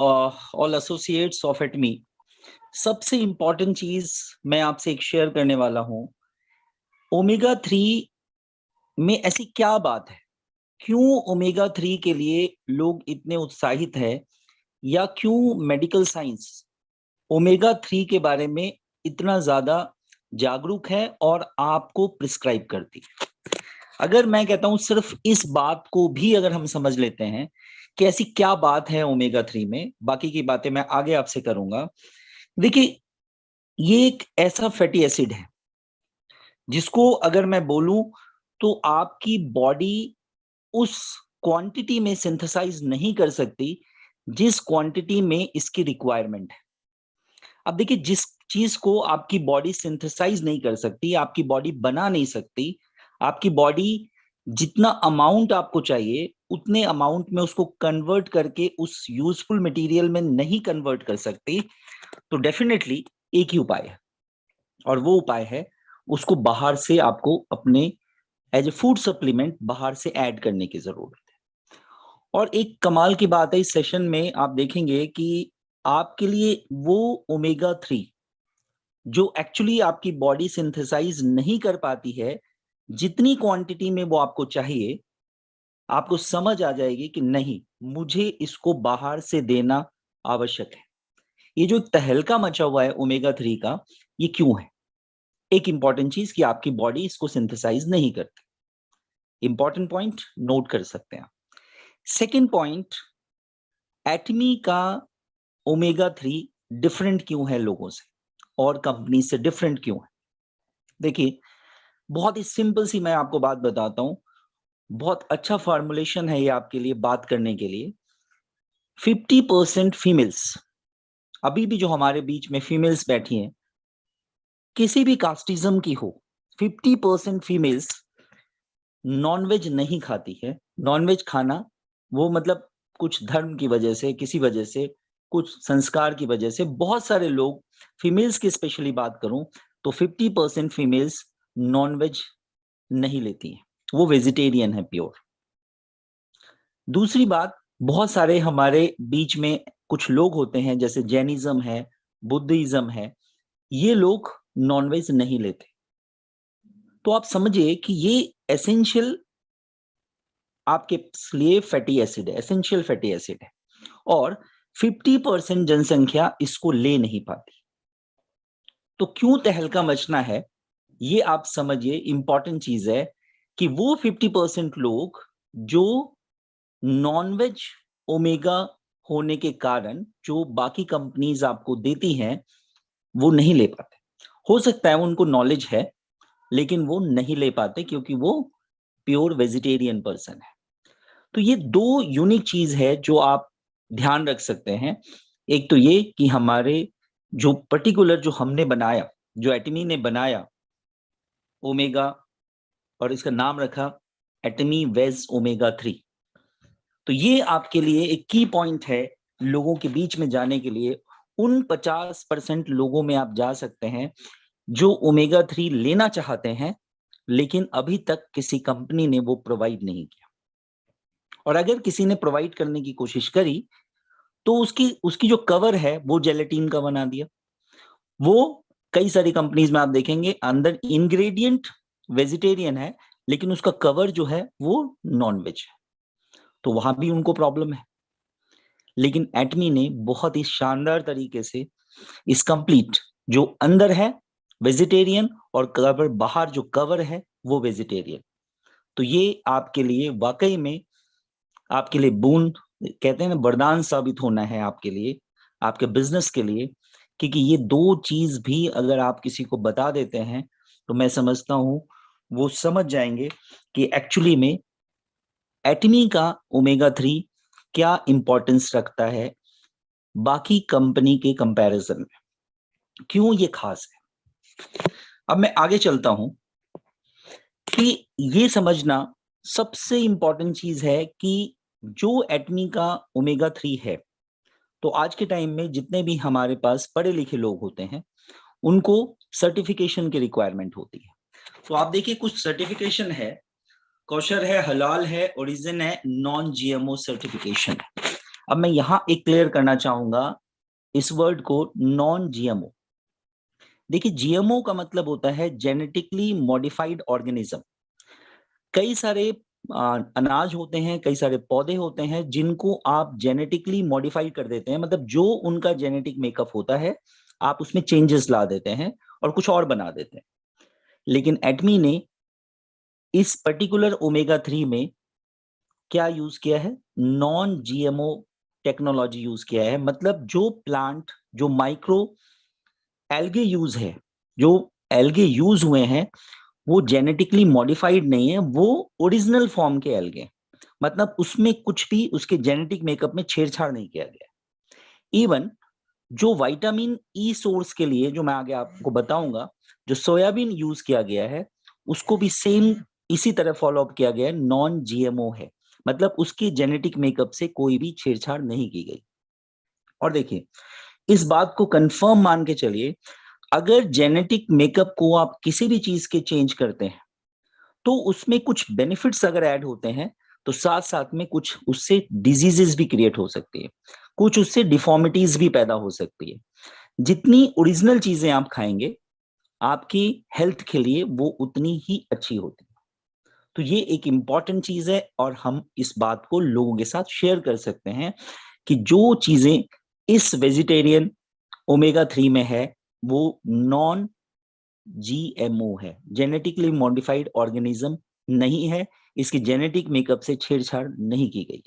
All associates of एटमी। सबसे important चीज मैं आपसे एक शेयर करने वाला हूं। ओमेगा 3 में ऐसी क्या बात है, क्यों ओमेगा 3 के लिए लोग इतने उत्साहित है, या क्यों मेडिकल साइंस ओमेगा 3 के बारे में इतना ज्यादा जागरूक है और आपको प्रिस्क्राइब करती है। अगर मैं कहता हूं सिर्फ इस बात को भी अगर हम समझ लेते हैं कि ऐसी क्या बात है ओमेगा 3 में, बाकी की बातें मैं आगे आपसे करूंगा। देखिए, ये एक ऐसा फैटी एसिड है जिसको अगर मैं बोलूं तो आपकी बॉडी उस क्वांटिटी में सिंथेसाइज नहीं कर सकती जिस क्वांटिटी में इसकी रिक्वायरमेंट है। अब देखिए, जिस चीज को आपकी बॉडी सिंथेसाइज नहीं कर सकती, आपकी बॉडी बना नहीं सकती, आपकी बॉडी जितना अमाउंट आपको चाहिए उतने अमाउंट में उसको कन्वर्ट करके उस यूजफुल मटेरियल में नहीं कन्वर्ट कर सकती, तो डेफिनेटली एक ही उपाय है, और वो उपाय है उसको बाहर से आपको अपने एज ए फूड सप्लीमेंट बाहर से ऐड करने की जरूरत है। और एक कमाल की बात है, इस सेशन में आप देखेंगे कि आपके लिए वो ओमेगा 3 जो एक्चुअली आपकी बॉडी सिंथेसाइज नहीं कर पाती है, जितनी क्वांटिटी में वो आपको चाहिए, आपको समझ आ जाएगी कि नहीं, मुझे इसको बाहर से देना आवश्यक है। ये जो तहलका मचा हुआ है ओमेगा 3 का, ये क्यों है? एक इंपॉर्टेंट चीज कि आपकी बॉडी इसको सिंथेसाइज नहीं करती। इंपॉर्टेंट पॉइंट नोट कर सकते हैं। सेकेंड पॉइंट, एटमी का ओमेगा 3 डिफरेंट क्यों है लोगों से और कंपनी से डिफरेंट क्यों है? देखिए, बहुत ही सिंपल सी मैं आपको बात बताता हूं, बहुत अच्छा फॉर्मुलेशन है ये आपके लिए बात करने के लिए। 50% फीमेल्स, अभी भी जो हमारे बीच में फीमेल्स बैठी हैं, किसी भी कास्टिज्म की हो, 50% फीमेल्स नॉनवेज नहीं खाती है। नॉनवेज खाना वो मतलब कुछ धर्म की वजह से, किसी वजह से, कुछ संस्कार की वजह से, बहुत सारे लोग, फीमेल्स की स्पेशली बात करूं तो 50% फीमेल्स नॉनवेज नहीं लेती हैं, वो वेजिटेरियन है प्योर। दूसरी बात, बहुत सारे हमारे बीच में कुछ लोग होते हैं, जैसे जैनिज्म है, बुद्धिज्म है, ये लोग नॉनवेज नहीं लेते। तो आप समझिए कि ये एसेंशियल आपके लिए फैटी एसिड है, एसेंशियल फैटी एसिड है, और 50% जनसंख्या इसको ले नहीं पाती। तो क्यों तहलका मचना है, ये आप समझिए। इंपॉर्टेंट चीज है कि वो 50% लोग जो नॉनवेज ओमेगा होने के कारण जो बाकी कंपनीज आपको देती हैं, वो नहीं ले पाते। हो सकता है उनको नॉलेज है, लेकिन वो नहीं ले पाते क्योंकि वो प्योर वेजिटेरियन पर्सन है। तो ये दो यूनिक चीज है जो आप ध्यान रख सकते हैं। एक तो ये कि हमारे जो पर्टिकुलर जो हमने बनाया, जो एटमी ने बनाया ओमेगा, और इसका नाम रखा एटमी वेज ओमेगा 3, तो ये आपके लिए एक की पॉइंट है लोगों के बीच में जाने के लिए। उन 50% लोगों में आप जा सकते हैं जो ओमेगा 3 लेना चाहते हैं, लेकिन अभी तक किसी कंपनी ने वो प्रोवाइड नहीं किया, और अगर किसी ने प्रोवाइड करने की कोशिश करी तो उसकी उसकी जो कवर है वो जेलेटिन का बना दिया। वो कई सारी कंपनीज में आप देखेंगे अंदर इंग्रेडिएंट वेजिटेरियन है, लेकिन उसका कवर जो है वो नॉन वेज है, तो वहां भी उनको प्रॉब्लम है। लेकिन एटमी ने बहुत ही शानदार तरीके से इस कंप्लीट जो अंदर है वेजिटेरियन, और कवर बाहर जो कवर है वो वेजिटेरियन। तो ये आपके लिए वाकई में, आपके लिए बूंद, कहते हैं ना, वरदान साबित होना है आपके लिए, आपके बिजनेस के लिए। क्योंकि ये दो चीज भी अगर आप किसी को बता देते हैं तो मैं समझता हूं वो समझ जाएंगे कि एक्चुअली में एटमी का ओमेगा 3 क्या इंपॉर्टेंस रखता है बाकी कंपनी के कंपैरिजन में, क्यों ये खास है। अब मैं आगे चलता हूं कि ये समझना सबसे इंपॉर्टेंट चीज है कि जो एटमी का ओमेगा 3 है, तो आज के टाइम में जितने भी हमारे पास पढ़े लिखे लोग होते हैं उनको सर्टिफिकेशन की रिक्वायरमेंट होती है। तो आप देखिए, कुछ सर्टिफिकेशन है, कौशर है, हलाल है, ओरिजिन है, नॉन जीएमओ सर्टिफिकेशन है। अब मैं यहां एक क्लियर करना चाहूंगा इस वर्ड को, नॉन जीएमओ। देखिए, जीएमओ का मतलब होता है जेनेटिकली मॉडिफाइड ऑर्गेनिज्म। कई सारे अनाज होते हैं, कई सारे पौधे होते हैं जिनको आप जेनेटिकली मॉडिफाई कर देते हैं, मतलब जो उनका जेनेटिक मेकअप होता है आप उसमें चेंजेस ला देते हैं और कुछ और बना देते हैं। लेकिन एटमी ने इस पर्टिकुलर ओमेगा 3 में क्या यूज किया है? नॉन जीएमओ टेक्नोलॉजी यूज किया है। मतलब जो प्लांट, जो माइक्रो एल्गे यूज है, जो एल्गे यूज हुए हैं वो जेनेटिकली मॉडिफाइड नहीं है, वो ओरिजिनल फॉर्म के एल्गे हैं। मतलब उसमें कुछ भी उसके जेनेटिक मेकअप में छेड़छाड़ नहीं किया गया। इवन जो विटामिन ई सोर्स के लिए, जो मैं आगे आपको बताऊंगा, जो सोयाबीन यूज किया गया है उसको भी सेम इसी तरह फॉलो अप किया गया है, नॉन जीएमओ है। मतलब उसकी जेनेटिक मेकअप से कोई भी छेड़छाड़ नहीं की गई। और देखिए, इस बात को कंफर्म मान के चलिए, अगर जेनेटिक मेकअप को आप किसी भी चीज के चेंज करते हैं तो उसमें कुछ बेनिफिट्स अगर ऐड होते हैं तो साथ साथ में कुछ उससे डिजीजेस भी क्रिएट हो सकती है, कुछ उससे डिफॉर्मिटीज भी पैदा हो सकती है। जितनी ओरिजिनल चीजें आप खाएंगे आपकी हेल्थ के लिए वो उतनी ही अच्छी होती है। तो ये एक इंपॉर्टेंट चीज है और हम इस बात को लोगों के साथ शेयर कर सकते हैं कि जो चीजें इस वेजिटेरियन ओमेगा 3 में है वो नॉन जीएमओ है, जेनेटिकली मॉडिफाइड ऑर्गेनिज्म नहीं है, इसकी जेनेटिक मेकअप से छेड़छाड़ नहीं की गई।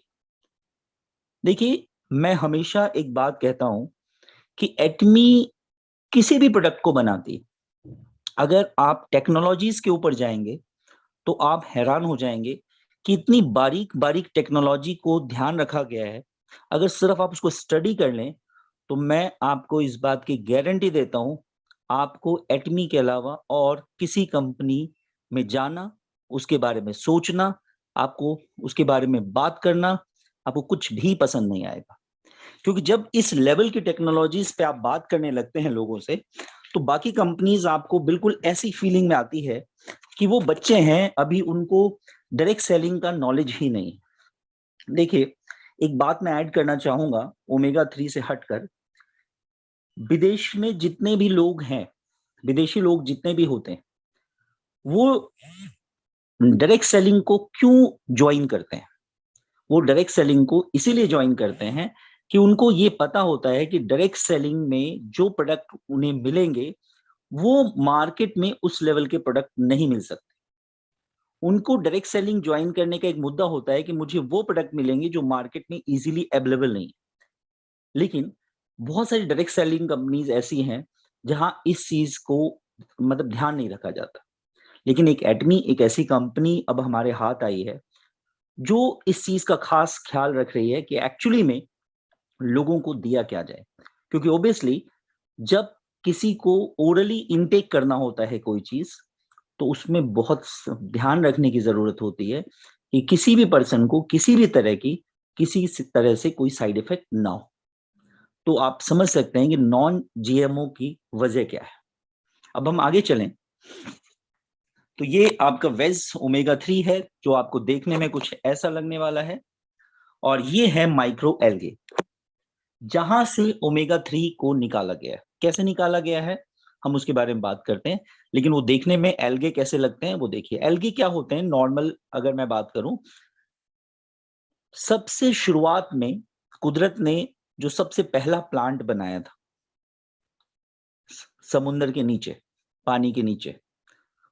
देखिए, मैं हमेशा एक बात कहता हूं कि एटमी किसी भी प्रोडक्ट को बनाती है। अगर आप टेक्नोलॉजीज के ऊपर जाएंगे तो आप हैरान हो जाएंगे कि इतनी बारीक बारीक टेक्नोलॉजी को ध्यान रखा गया है। अगर सिर्फ आप उसको स्टडी कर लें तो मैं आपको इस बात की गारंटी देता हूं, आपको एटमी के अलावा और किसी कंपनी में जाना, उसके बारे में सोचना, आपको उसके बारे में बात करना, आपको कुछ भी पसंद नहीं आएगा। क्योंकि जब इस लेवल की टेक्नोलॉजीज पे आप बात करने लगते हैं लोगों से, तो बाकी कंपनीज आपको बिल्कुल ऐसी फीलिंग में आती है कि वो बच्चे हैं, अभी उनको डायरेक्ट सेलिंग का नॉलेज ही नहीं। देखिए, एक बात मैं ऐड करना चाहूंगा ओमेगा 3 से हटकर, विदेश में जितने भी लोग हैं, विदेशी लोग जितने भी होते हैं, वो डायरेक्ट सेलिंग को क्यों ज्वाइन करते हैं? वो डायरेक्ट सेलिंग को इसीलिए ज्वाइन करते हैं कि उनको ये पता होता है कि डायरेक्ट सेलिंग में जो प्रोडक्ट उन्हें मिलेंगे वो मार्केट में उस लेवल के प्रोडक्ट नहीं मिल सकते। उनको डायरेक्ट सेलिंग ज्वाइन करने का एक मुद्दा होता है कि मुझे वो प्रोडक्ट मिलेंगे जो मार्केट में इजीली अवेलेबल नहीं है। लेकिन बहुत सारी डायरेक्ट सेलिंग कंपनीज ऐसी हैं जहां इस चीज को मतलब ध्यान नहीं रखा जाता। लेकिन एक एटमी, एक ऐसी कंपनी अब हमारे हाथ आई है जो इस चीज का खास ख्याल रख रही है कि एक्चुअली में लोगों को दिया क्या जाए। क्योंकि ओबियसली जब किसी को ओरली इनटेक करना होता है कोई चीज, तो उसमें बहुत ध्यान रखने की जरूरत होती है कि किसी भी पर्सन को किसी भी तरह की, किसी तरह से कोई साइड इफेक्ट ना हो। तो आप समझ सकते हैं कि नॉन जीएमओ की वजह क्या है। अब हम आगे चलें तो ये आपका वेज ओमेगा 3 है जो आपको देखने में कुछ ऐसा लगने वाला है, और ये है माइक्रो एल्गे जहां से ओमेगा 3 को निकाला गया है। कैसे निकाला गया है हम उसके बारे में बात करते हैं, लेकिन वो देखने में एल्गे कैसे लगते हैं वो देखिए। एल्गे क्या होते हैं नॉर्मल, अगर मैं बात करूं, सबसे शुरुआत में कुदरत ने जो सबसे पहला प्लांट बनाया था समुद्र के नीचे, पानी के नीचे,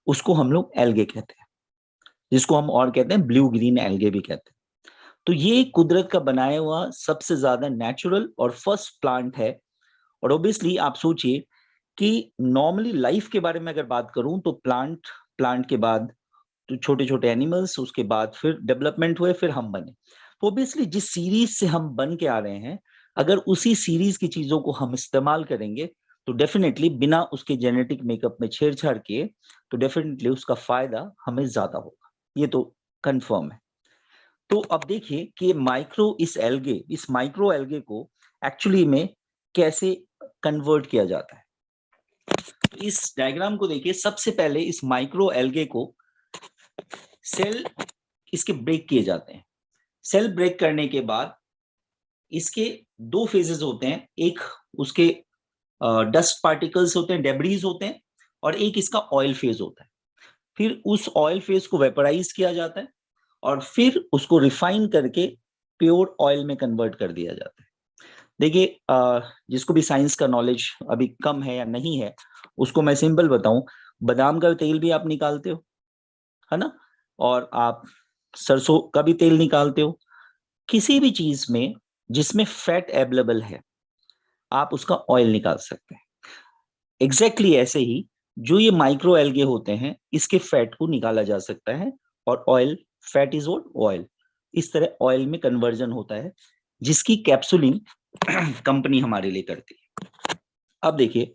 उसको हम लोग एल्गे कहते हैं, जिसको हम और कहते हैं ब्लू ग्रीन एल्गे भी कहते हैं। तो ये कुदरत का बनाया हुआ सबसे ज्यादा नेचुरल और फर्स्ट प्लांट है। और ऑब्वियसली आप सोचिए कि नॉर्मली लाइफ के बारे में अगर बात करूं तो प्लांट, प्लांट के बाद तो छोटे छोटे एनिमल्स, उसके बाद फिर डेवलपमेंट हुए, फिर हम बने। तो ऑब्वियसली जिस सीरीज से हम बन के आ रहे हैं, अगर उसी सीरीज की चीजों को हम इस्तेमाल करेंगे तो डेफिनेटली बिना उसके जेनेटिक मेकअप में छेड़छाड़ किए तो डेफिनेटली उसका फायदा हमें ज्यादा होगा। ये तो कंफर्म है। तो अब देखिए कि इस माइक्रो एल्गे को एक्चुअली में कैसे कन्वर्ट किया जाता है। तो इस डायग्राम को देखिए, सबसे पहले इस माइक्रो एल्गे को सेल इसके ब्रेक किए जाते हैं। सेल ब्रेक करने के बाद इसके दो फेजेस होते हैं, एक उसके डस्ट पार्टिकल्स होते हैं, डेब्रीज होते हैं, और एक इसका ऑयल फेज होता है। फिर उस ऑयल फेज को वेपराइज किया जाता है और फिर उसको रिफाइन करके प्योर ऑयल में कन्वर्ट कर दिया जाता है। देखिए, जिसको भी साइंस का नॉलेज अभी कम है या नहीं है, उसको मैं सिंपल बताऊं, बादाम का तेल भी आप निकालते हो, है ना, और आप सरसों का भी तेल निकालते हो। किसी भी चीज में जिसमें फैट अवेलेबल है, आप उसका ऑयल निकाल सकते हैं। एग्जैक्टली ऐसे ही जो ये माइक्रो एल्गे होते हैं, इसके फैट को निकाला जा सकता है, और oil, fat is what, oil, इस तरह ऑयल में कन्वर्जन होता है, जिसकी कैप्सूलिंग कंपनी हमारे लिए करती है। अब देखिए,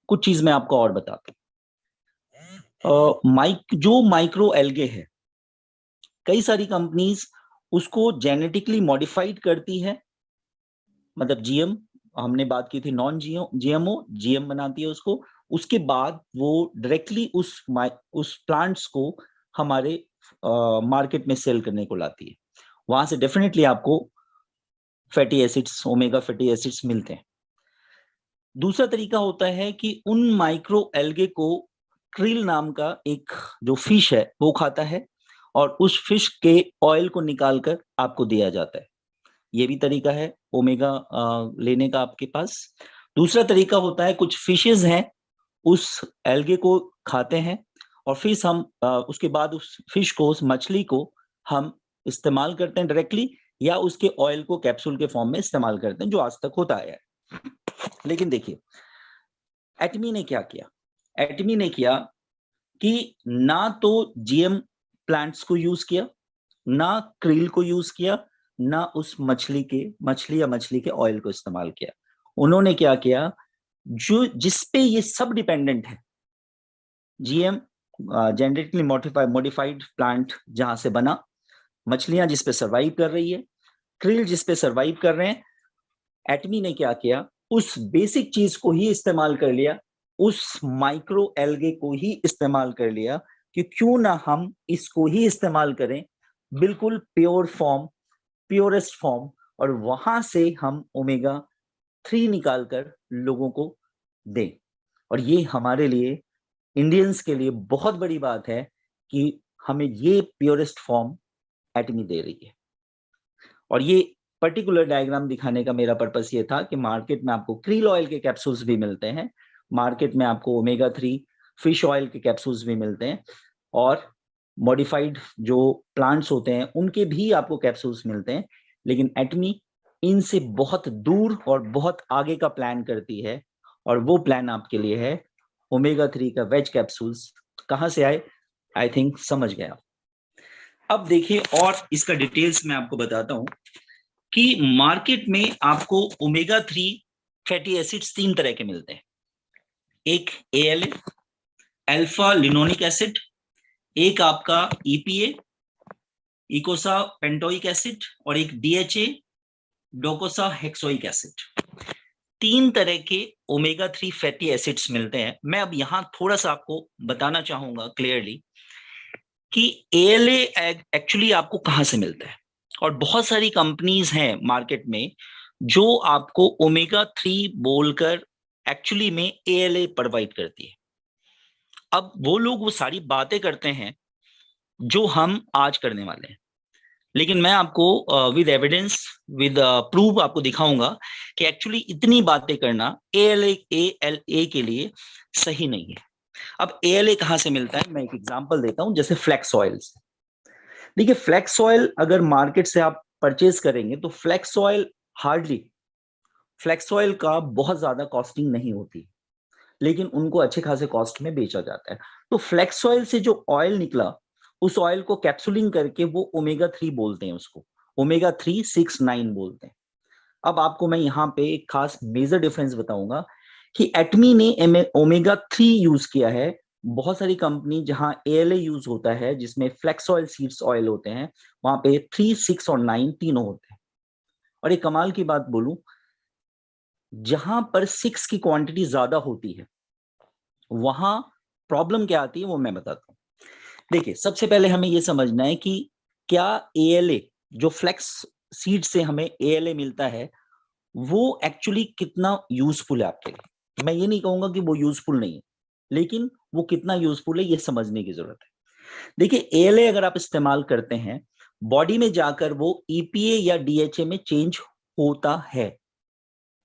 कुछ चीज मैं आपको और बताता हूँ। जो माइक्रो एल्गे है, कई सारी कंपनीज उसको जेनेटिकली मॉडिफाइड करती है, मतलब जीएम, हमने बात की थी नॉन जीएमओ, जीएम बनाती है उसको। उसके बाद वो डायरेक्टली उस प्लांट्स को हमारे मार्केट में सेल करने को लाती है। वहां से डेफिनेटली आपको fatty acids, omega fatty acids मिलते हैं। दूसरा तरीका होता है कि उन माइक्रो एल्गे को क्रिल नाम का एक जो फिश है वो खाता है, और उस फिश के ऑयल को निकालकर आपको दिया जाता है। ये भी तरीका है ओमेगा लेने का आपके पास। दूसरा तरीका होता है, कुछ फिशेज हैं, उस एल्गे को खाते हैं, और फिर हम उसके बाद उस फिश को, उस मछली को हम इस्तेमाल करते हैं डायरेक्टली, या उसके ऑयल को कैप्सूल के फॉर्म में इस्तेमाल करते हैं, जो आज तक होता आया है। लेकिन देखिए, एटमी ने क्या किया, एटमी ने किया कि ना तो जीएम प्लांट्स को यूज किया, ना क्रिल को यूज किया, ना उस मछली या मछली के ऑयल को इस्तेमाल किया। उन्होंने क्या किया, जो जिसपे ये सब डिपेंडेंट है, जीएम, जेनेटिकली मॉडिफाइड प्लांट जहां से बना, मछलियां जिस पे सर्वाइव कर रही है, क्रिल जिस पे सर्वाइव कर रहे हैं, एटमी ने क्या किया, उस बेसिक चीज को ही इस्तेमाल कर लिया, उस माइक्रो एल्गे को ही इस्तेमाल कर लिया, कि क्यों ना हम इसको ही इस्तेमाल करें, बिल्कुल प्योर फॉर्म, प्योरेस्ट फॉर्म, और वहां से हम ओमेगा 3 निकालकर लोगों को दें। और ये हमारे लिए, इंडियंस के लिए बहुत बड़ी बात है कि हमें ये प्योरेस्ट फॉर्म एटमी दे रही है। और ये पर्टिकुलर डायग्राम दिखाने का मेरा पर्पस ये था कि मार्केट में आपको क्रील ऑयल के कैप्सूल्स भी मिलते हैं, मार्केट में आपको ओमेगा 3 फिश ऑयल के कैप्सूल्स भी मिलते हैं, और मॉडिफाइड जो प्लांट्स होते हैं उनके भी आपको कैप्सूल्स मिलते हैं। लेकिन एटमी इनसे बहुत दूर और बहुत आगे का प्लान करती है, और वो प्लान आपके लिए है ओमेगा 3 का वेज कैप्सूल्स। कहां से आए, आई थिंक समझ गया। अब देखिए, और इसका डिटेल्स मैं आपको बताता हूं कि मार्केट में आपको ओमेगा 3 फैटी एसिड्स 3 तरह के मिलते हैं। एक एएलए, अल्फा लिनोनिक एसिड, एक आपका ईपीए, इकोसा पेंटोइक एसिड, और एक डीएचए, डोकोसा हेक्सोइक एसिड। 3 तरह के ओमेगा 3 फैटी एसिड्स मिलते हैं। मैं अब यहां थोड़ा सा आपको बताना चाहूंगा क्लियरली कि एएलए एक्चुअली आपको कहां से मिलता है। और बहुत सारी कंपनीज हैं मार्केट में जो आपको ओमेगा 3 बोलकर एक्चुअली में एएलए प्रोवाइड करती है। अब वो लोग वो सारी बातें करते हैं जो हम आज करने वाले हैं, लेकिन मैं आपको विद एविडेंस, विद प्रूफ आपको दिखाऊंगा कि एक्चुअली इतनी बातें करना एएलए के लिए सही नहीं है। अब एएलए कहां से मिलता है, मैं एक एग्जांपल देता हूं, जैसे फ्लैक्स ऑयल से। देखिए, फ्लैक्स ऑयल अगर मार्केट से आप परचेज करेंगे तो flax oil hardly, flax oil का बहुत ज्यादा कॉस्टिंग नहीं होती, लेकिन उनको अच्छे खासे कॉस्ट में बेचा जाता है। तो फ्लैक्स ऑयल से जो ऑयल निकला, उस ऑयल को कैप्सूलिंग करके वो ओमेगा 3 बोलते हैं, उसको ओमेगा 369 बोलते हैं। अब आपको मैं यहाँ पे एक खास मेजर डिफरेंस बताऊंगा कि एटमी ने ओमेगा 3 यूज किया है। बहुत सारी कंपनी जहां एएलए यूज होता है, जिसमें फ्लैक्स ऑयल, सीड्स ऑयल होते हैं, वहां पे 3, 6 और 9 तीनों होते हैं। और एक कमाल की बात बोलूं, जहां पर 6 की क्वांटिटी ज्यादा होती है, वहां प्रॉब्लम क्या आती है वो मैं बताता हूं। देखिए, सबसे पहले हमें यह समझना है कि क्या एएलए जो फ्लेक्स सीड से हमें ALA मिलता है वो एक्चुअली कितना यूजफुल है आपके लिए। मैं ये नहीं कहूंगा कि वो यूजफुल नहीं है, लेकिन वो कितना यूजफुल है ये समझने की जरूरत है। देखिए, ALA अगर आप इस्तेमाल करते हैं, बॉडी में जाकर वो EPA या DHA में चेंज होता है,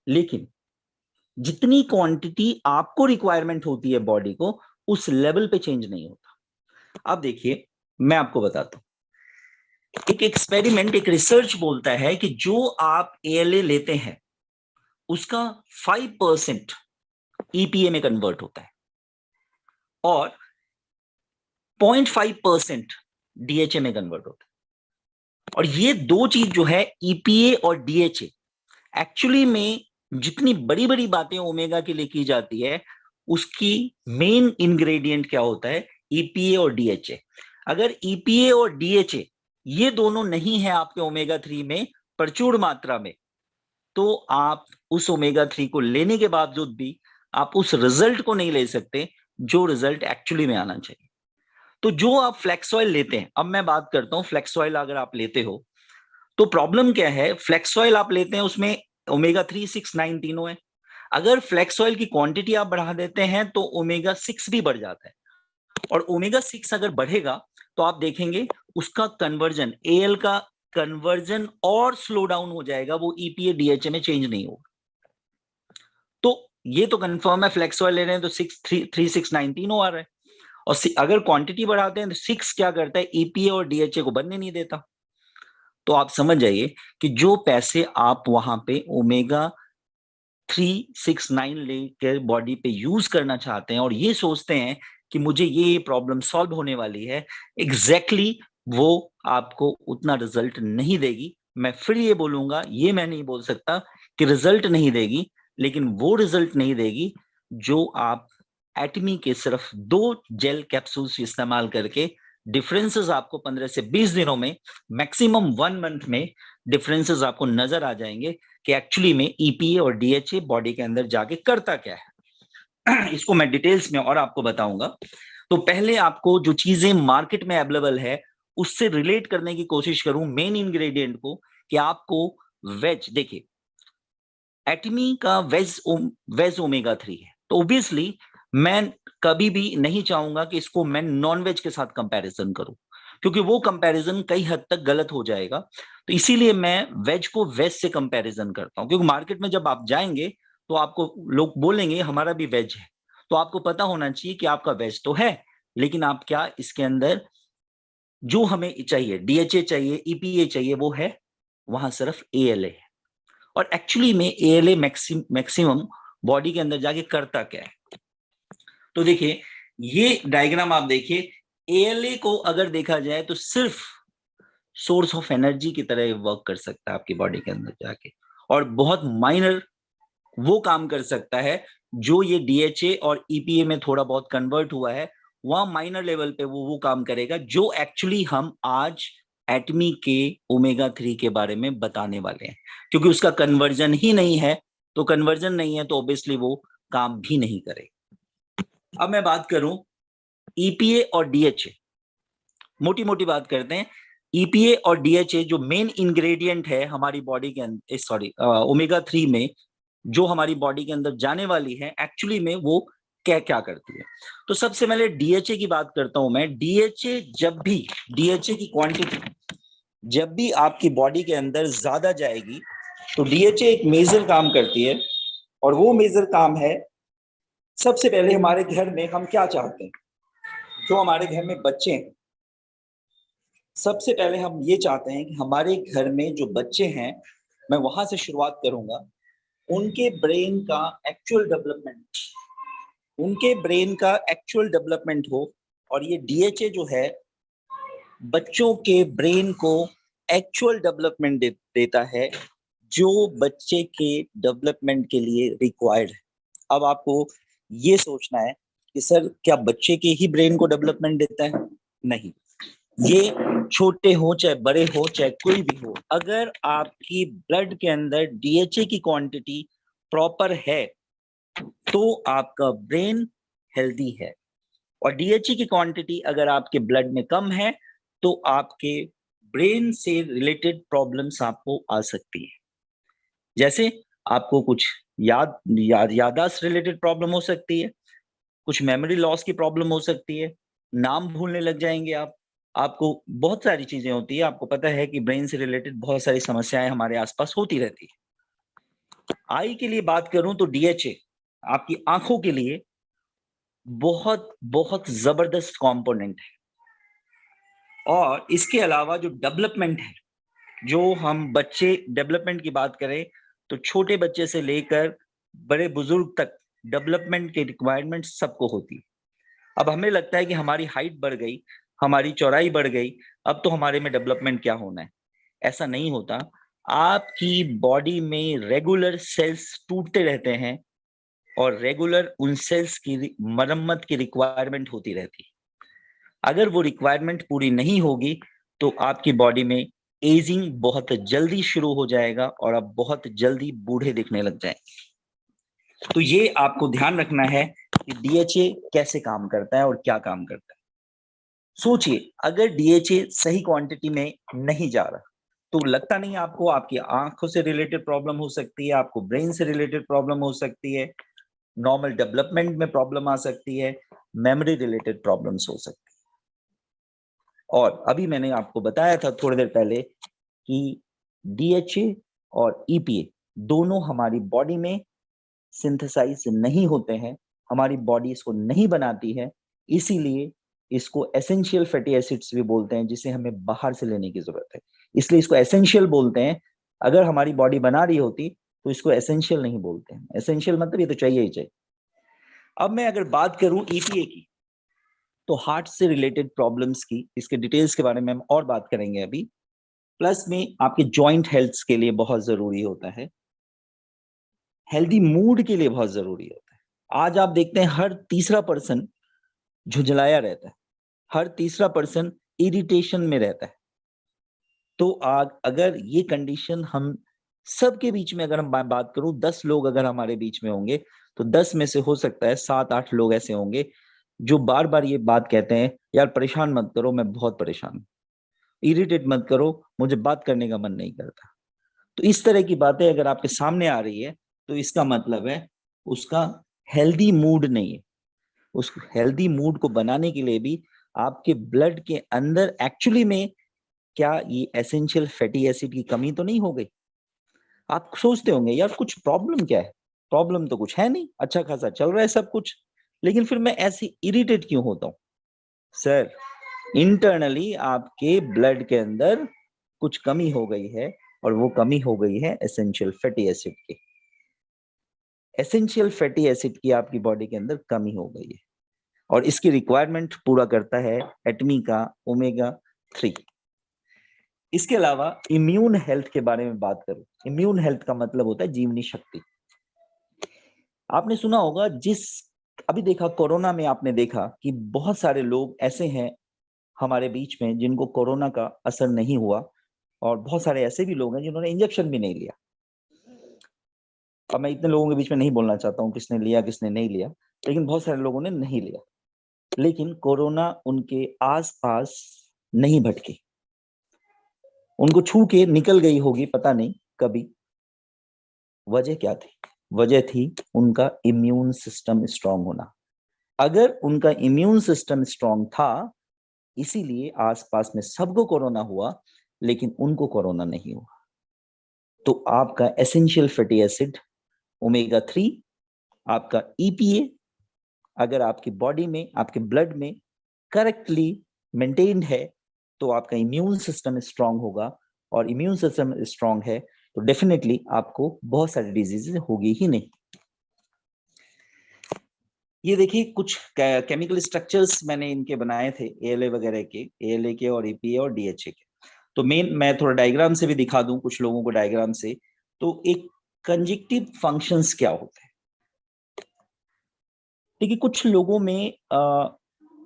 लेकिन जितनी क्वांटिटी आपको रिक्वायरमेंट होती है बॉडी को, उस लेवल पे चेंज नहीं होता। अब देखिए, मैं आपको बताता हूं, एक एक्सपेरिमेंट, एक रिसर्च बोलता है कि जो आप ALA लेते हैं उसका 5% EPA में कन्वर्ट होता है और 0.5% DHA में कन्वर्ट होता है। और ये दो चीज जो है, EPA और DHA, एक्चुअली में जितनी बड़ी बड़ी बातें ओमेगा के लिए की जाती है, उसकी मेन इंग्रेडिएंट क्या होता है? EPA और DHA। अगर EPA और DHA ये दोनों नहीं है आपके ओमेगा 3 में प्रचुर मात्रा में, तो आप उस ओमेगा 3 को लेने के बावजूद भी आप उस रिजल्ट को नहीं ले सकते जो रिजल्ट एक्चुअली में आना चाहिए। तो जो आप फ्लेक्स ऑयल लेते हैं, अब मैं बात करता हूं फ्लेक्स ऑयल अगर आप लेते हो तो प्रॉब्लम क्या है? फ्लेक्स ऑयल आप लेते हैं उसमें ओमेगा 3, 6, 9 तीनों है। अगर फ्लेक्स ऑयल की क्वांटिटी आप बढ़ा देते हैं तो ओमेगा 6 भी बढ़ जाता है, और ओमेगा 6 अगर बढ़ेगा तो आप देखेंगे उसका कन्वर्जन, AL का कन्वर्जन और स्लो डाउन हो जाएगा, वो EPA DHA में चेंज नहीं होगा। तो ये तो कंफर्म है, फ्लेक्स ऑयल ले रहे हैं तो 3, 6, 9 तीनों आ रहा है, और अगर क्वांटिटी बढ़ाते हैं तो 6 क्या करता है? EPA और DHA को बनने नहीं देता। तो आप समझ जाइए कि जो पैसे आप वहां पे Omega-3, 6, 9 लेकर बॉडी पे यूज करना चाहते हैं और ये सोचते हैं कि मुझे ये प्रॉब्लम सॉल्व होने वाली है, एग्जैक्टली वो आपको उतना रिजल्ट नहीं देगी। मैं फिर ये बोलूंगा, ये मैं नहीं बोल सकता कि रिजल्ट नहीं देगी, लेकिन वो रिजल्ट नहीं देगी जो आप एटमी के सिर्फ 2 जेल कैप्सूल्स इस्तेमाल करके डिफरेंसेस आपको 15 से 20 दिनों में, मैक्सिमम 1 मंथ में डिफरेंसेस आपको नजर आ जाएंगे कि एक्चुअली में EPA और DHA बॉडी के अंदर जाके करता क्या है। इसको मैं डिटेल्स में और आपको बताऊंगा। तो पहले आपको जो चीजें मार्केट में अवेलेबल है उससे रिलेट करने की कोशिश करूं मेन इंग्रेडिएंट को, कि आपको वेज, देखिए एटमी का वेज ओमेगा 3 है, तो ऑब्वियसली मैं कभी भी नहीं चाहूंगा कि इसको मैं नॉन वेज के साथ कंपैरिजन करूं, क्योंकि वो कंपैरिजन कई हद तक गलत हो जाएगा। तो इसीलिए मैं वेज को वेज से कंपैरिजन करता हूं, क्योंकि मार्केट में जब आप जाएंगे तो आपको लोग बोलेंगे हमारा भी वेज है, तो आपको पता होना चाहिए कि आपका वेज तो है, लेकिन आप क्या इसके अंदर जो हमें चाहिए, DHA चाहिए, EPA चाहिए, वो है वहां सिर्फ ALA है। और एक्चुअली में ALA मैक्सिमम बॉडी के अंदर जाके करता क्या है? तो देखिए, ये डायग्राम आप देखिए, ALA को अगर देखा जाए तो सिर्फ सोर्स ऑफ एनर्जी की तरह वर्क कर सकता है आपकी बॉडी के अंदर जाके, और बहुत माइनर वो काम कर सकता है जो ये DHA और EPA में थोड़ा बहुत कन्वर्ट हुआ है, वहां माइनर लेवल पे वो काम करेगा जो एक्चुअली हम आज एटमी के ओमेगा 3 के बारे में बताने वाले हैं। क्योंकि उसका कन्वर्जन ही नहीं है, तो कन्वर्जन नहीं है तो ऑब्वियसली वो काम भी नहीं करेगा। अब मैं बात करूं EPA और DHA, मोटी मोटी बात करते हैं। EPA और DHA जो मेन इंग्रेडिएंट है हमारी बॉडी के अंदर, सॉरी ओमेगा 3 में, जो हमारी बॉडी के अंदर जाने वाली है, एक्चुअली में वो क्या क्या करती है। तो सबसे पहले DHA की बात करता हूं मैं। DHA की क्वांटिटी जब भी आपकी बॉडी के अंदर ज्यादा जाएगी तो DHA एक मेजर काम करती है, और वो मेजर काम है, सबसे पहले हमारे घर में हम क्या चाहते हैं, जो हमारे घर में बच्चे हैं, सबसे पहले हम ये चाहते हैं कि हमारे घर में जो बच्चे हैं, मैं वहां से शुरुआत करूंगा, उनके ब्रेन का एक्चुअल डेवलपमेंट, हो। और ये DHA जो है बच्चों के ब्रेन को एक्चुअल डेवलपमेंट देता है, जो बच्चे के डेवलपमेंट के लिए रिक्वायर्ड है। अब आपको ये सोचना है कि सर क्या बच्चे के ही ब्रेन को डेवलपमेंट देता है? नहीं, ये छोटे हो चाहे बड़े हो चाहे कोई भी हो, अगर आपकी ब्लड के अंदर DHA की क्वांटिटी प्रॉपर है तो आपका ब्रेन हेल्दी है, और DHA की क्वांटिटी अगर आपके ब्लड में कम है तो आपके ब्रेन से रिलेटेड प्रॉब्लम्स आपको आ सकती है। जैसे आपको कुछ याददाश्त रिलेटेड प्रॉब्लम हो सकती है, कुछ मेमोरी लॉस की प्रॉब्लम हो सकती है, नाम भूलने लग जाएँगे आप। आपको बहुत सारी चीज़ें होती हैं, आपको पता है कि ब्रेन से रिलेटेड बहुत सारी समस्याएँ हमारे आस-पास होती रहती है। आई के लिए बात करूँ तो डीएचए आपकी आँखों के लिए बहुत ज़बरदस्त कॉम्पोनेंट है। और इसके अलावा जो डेवलपमेंट है, जो हम बच्चे डेवलपमेंट की बात करें, तो छोटे बच्चे से लेकर बड़े बुजुर्ग तक डेवलपमेंट की रिक्वायरमेंट सबको होती है। अब हमें लगता है कि हमारी हाइट बढ़ गई, हमारी चौड़ाई बढ़ गई, अब तो हमारे में डेवलपमेंट क्या होना है? ऐसा नहीं होता। आपकी बॉडी में रेगुलर सेल्स टूटते रहते हैं और रेगुलर उन सेल्स की मरम्मत की रिक्वायरमेंट होती रहती है। अगर वो रिक्वायरमेंट पूरी नहीं होगी, तो आपकी बॉडी में एजिंग बहुत जल्दी शुरू हो जाएगा और आप बहुत जल्दी बूढ़े दिखने लग जाएँगे। तो ये आपको ध्यान रखना है कि डीएचए कैसे काम करता है और क्या काम करता है। सोचिए, अगर डीएचए सही क्वांटिटी में नहीं जा रहा, तो लगता नहीं आपको आपकी आँखों से रिलेटेड प्रॉब्लम हो सकती है, आपको ब्रेन से रिलेटेड प्रॉब्लम हो सकती है, नॉर्मल डेवलपमेंट में प्रॉब्लम आ सकती है, मेमोरी रिलेटेड प्रॉब्लम्स हो सकती है। और अभी मैंने आपको बताया था थोड़ी देर पहले कि डीएचए और ईपीए दोनों हमारी बॉडी में सिंथेसाइज नहीं होते हैं, हमारी बॉडी इसको नहीं बनाती है, इसीलिए इसको एसेंशियल फैटी एसिड्स भी बोलते हैं, जिसे हमें बाहर से लेने की ज़रूरत है। इसलिए इसको एसेंशियल बोलते हैं। अगर हमारी बॉडी बना रही होती, तो इसको एसेंशियल नहीं बोलते हैं। एसेंशियल मतलब ये तो चाहिए ही चाहिए। अब मैं अगर बात करूँ ईपीए की, तो हार्ट से रिलेटेड प्रॉब्लम्स की, इसके डिटेल्स के बारे में हम और बात करेंगे अभी। प्लस में आपके जॉइंट हेल्थ्स के लिए बहुत ज़रूरी होता है। हेल्दी मूड के लिए बहुत ज़रूरी होता है। आज आप देखते हैं हर तीसरा पर्सन झुँझलाया रहता है, हर तीसरा पर्सन इरिटेशन में रहता है। तो अगर ये कंडीशन हम सबके बीच में अगर मैं बात करूँ 10 लोग अगर हमारे बीच में होंगे, तो 10 में से हो सकता है 7-8 लोग ऐसे होंगे, जो बार-बार ये बात कहते हैं, "यार परेशान मत करो, मैं बहुत परेशान हूँ। इरिटेट मत करो, मुझे बात करने का मन नहीं करता।" तो इस तरह की बातें अगर आपके सामने आ रही है, तो इसका मतलब है उसका हेल्दी मूड नहीं है। उस हेल्दी मूड को बनाने के लिए भी आपके ब्लड के अंदर एक्चुअली में क्या ये एसेंशियल फैटी एसिड की कमी तो नहीं हो गई? आप सोचते होंगे यार कुछ प्रॉब्लम क्या है? प्रॉब्लम तो कुछ है नहीं, अच्छा खासा चल रहा है सब कुछ, लेकिन फिर मैं ऐसे इरिटेट क्यों होता हूँ? सर, इंटरनली आपके ब्लड के अंदर कुछ कमी हो गई है और वो कमी हो गई है एसेंशियल फैटी एसिड की। एसेंशियल फैटी एसिड की आपकी बॉडी के अंदर कमी हो गई है और इसकी रिक्वायरमेंट पूरा करता है एटमी का ओमेगा 3। इसके अलावा इम्यून हेल्थ के बारे में बात करूं, इम्यून हेल्थ का मतलब होता है जीवनी शक्ति। आपने सुना होगा अभी देखा कोरोना में, आपने देखा कि बहुत सारे लोग ऐसे हैं हमारे बीच में जिनको कोरोना का असर नहीं हुआ और बहुत सारे ऐसे भी लोग हैं जिन्होंने इंजेक्शन भी नहीं लिया। अब मैं इतने लोगों के बीच में नहीं बोलना चाहता हूँ किसने लिया किसने नहीं लिया, लेकिन बहुत सारे लोगों ने नहीं लिया, लेकिन कोरोना उनके आस-पास नहीं भटकी। उनको छू के निकल गई होगी पता नहीं कभी। वजह क्या थी? वजह थी उनका इम्यून सिस्टम स्ट्रॉन्ग होना। अगर उनका इम्यून सिस्टम स्ट्रॉन्ग था, इसीलिए आस-पास में सबको कोरोना हुआ, लेकिन उनको कोरोना नहीं हुआ। तो आपका एसेंशियल फैटी एसिड ओमेगा 3, आपका ईपीए अगर आपकी बॉडी में, आपके ब्लड में करेक्टली मेंटेन्ड है, तो आपका इम्यून सिस्टम स्ट्रॉन्ग होगा और इम्यून सिस्टम स्ट्रॉन्ग है, तो डेफिनिटली आपको बहुत सारी डिजीज़ेज़ होगी ही नहीं। ये देखिए कुछ केमिकल स्ट्रक्चर्स मैंने इनके बनाए थे एएलए के और ईपीए और डीएचए के। तो मैं थोड़ा डायग्राम से भी दिखा दूँ कुछ लोगों को डायग्राम से। तो एक कंजक्टिव फंक्शंस क्या होते हैं? देखिए कुछ लोगों में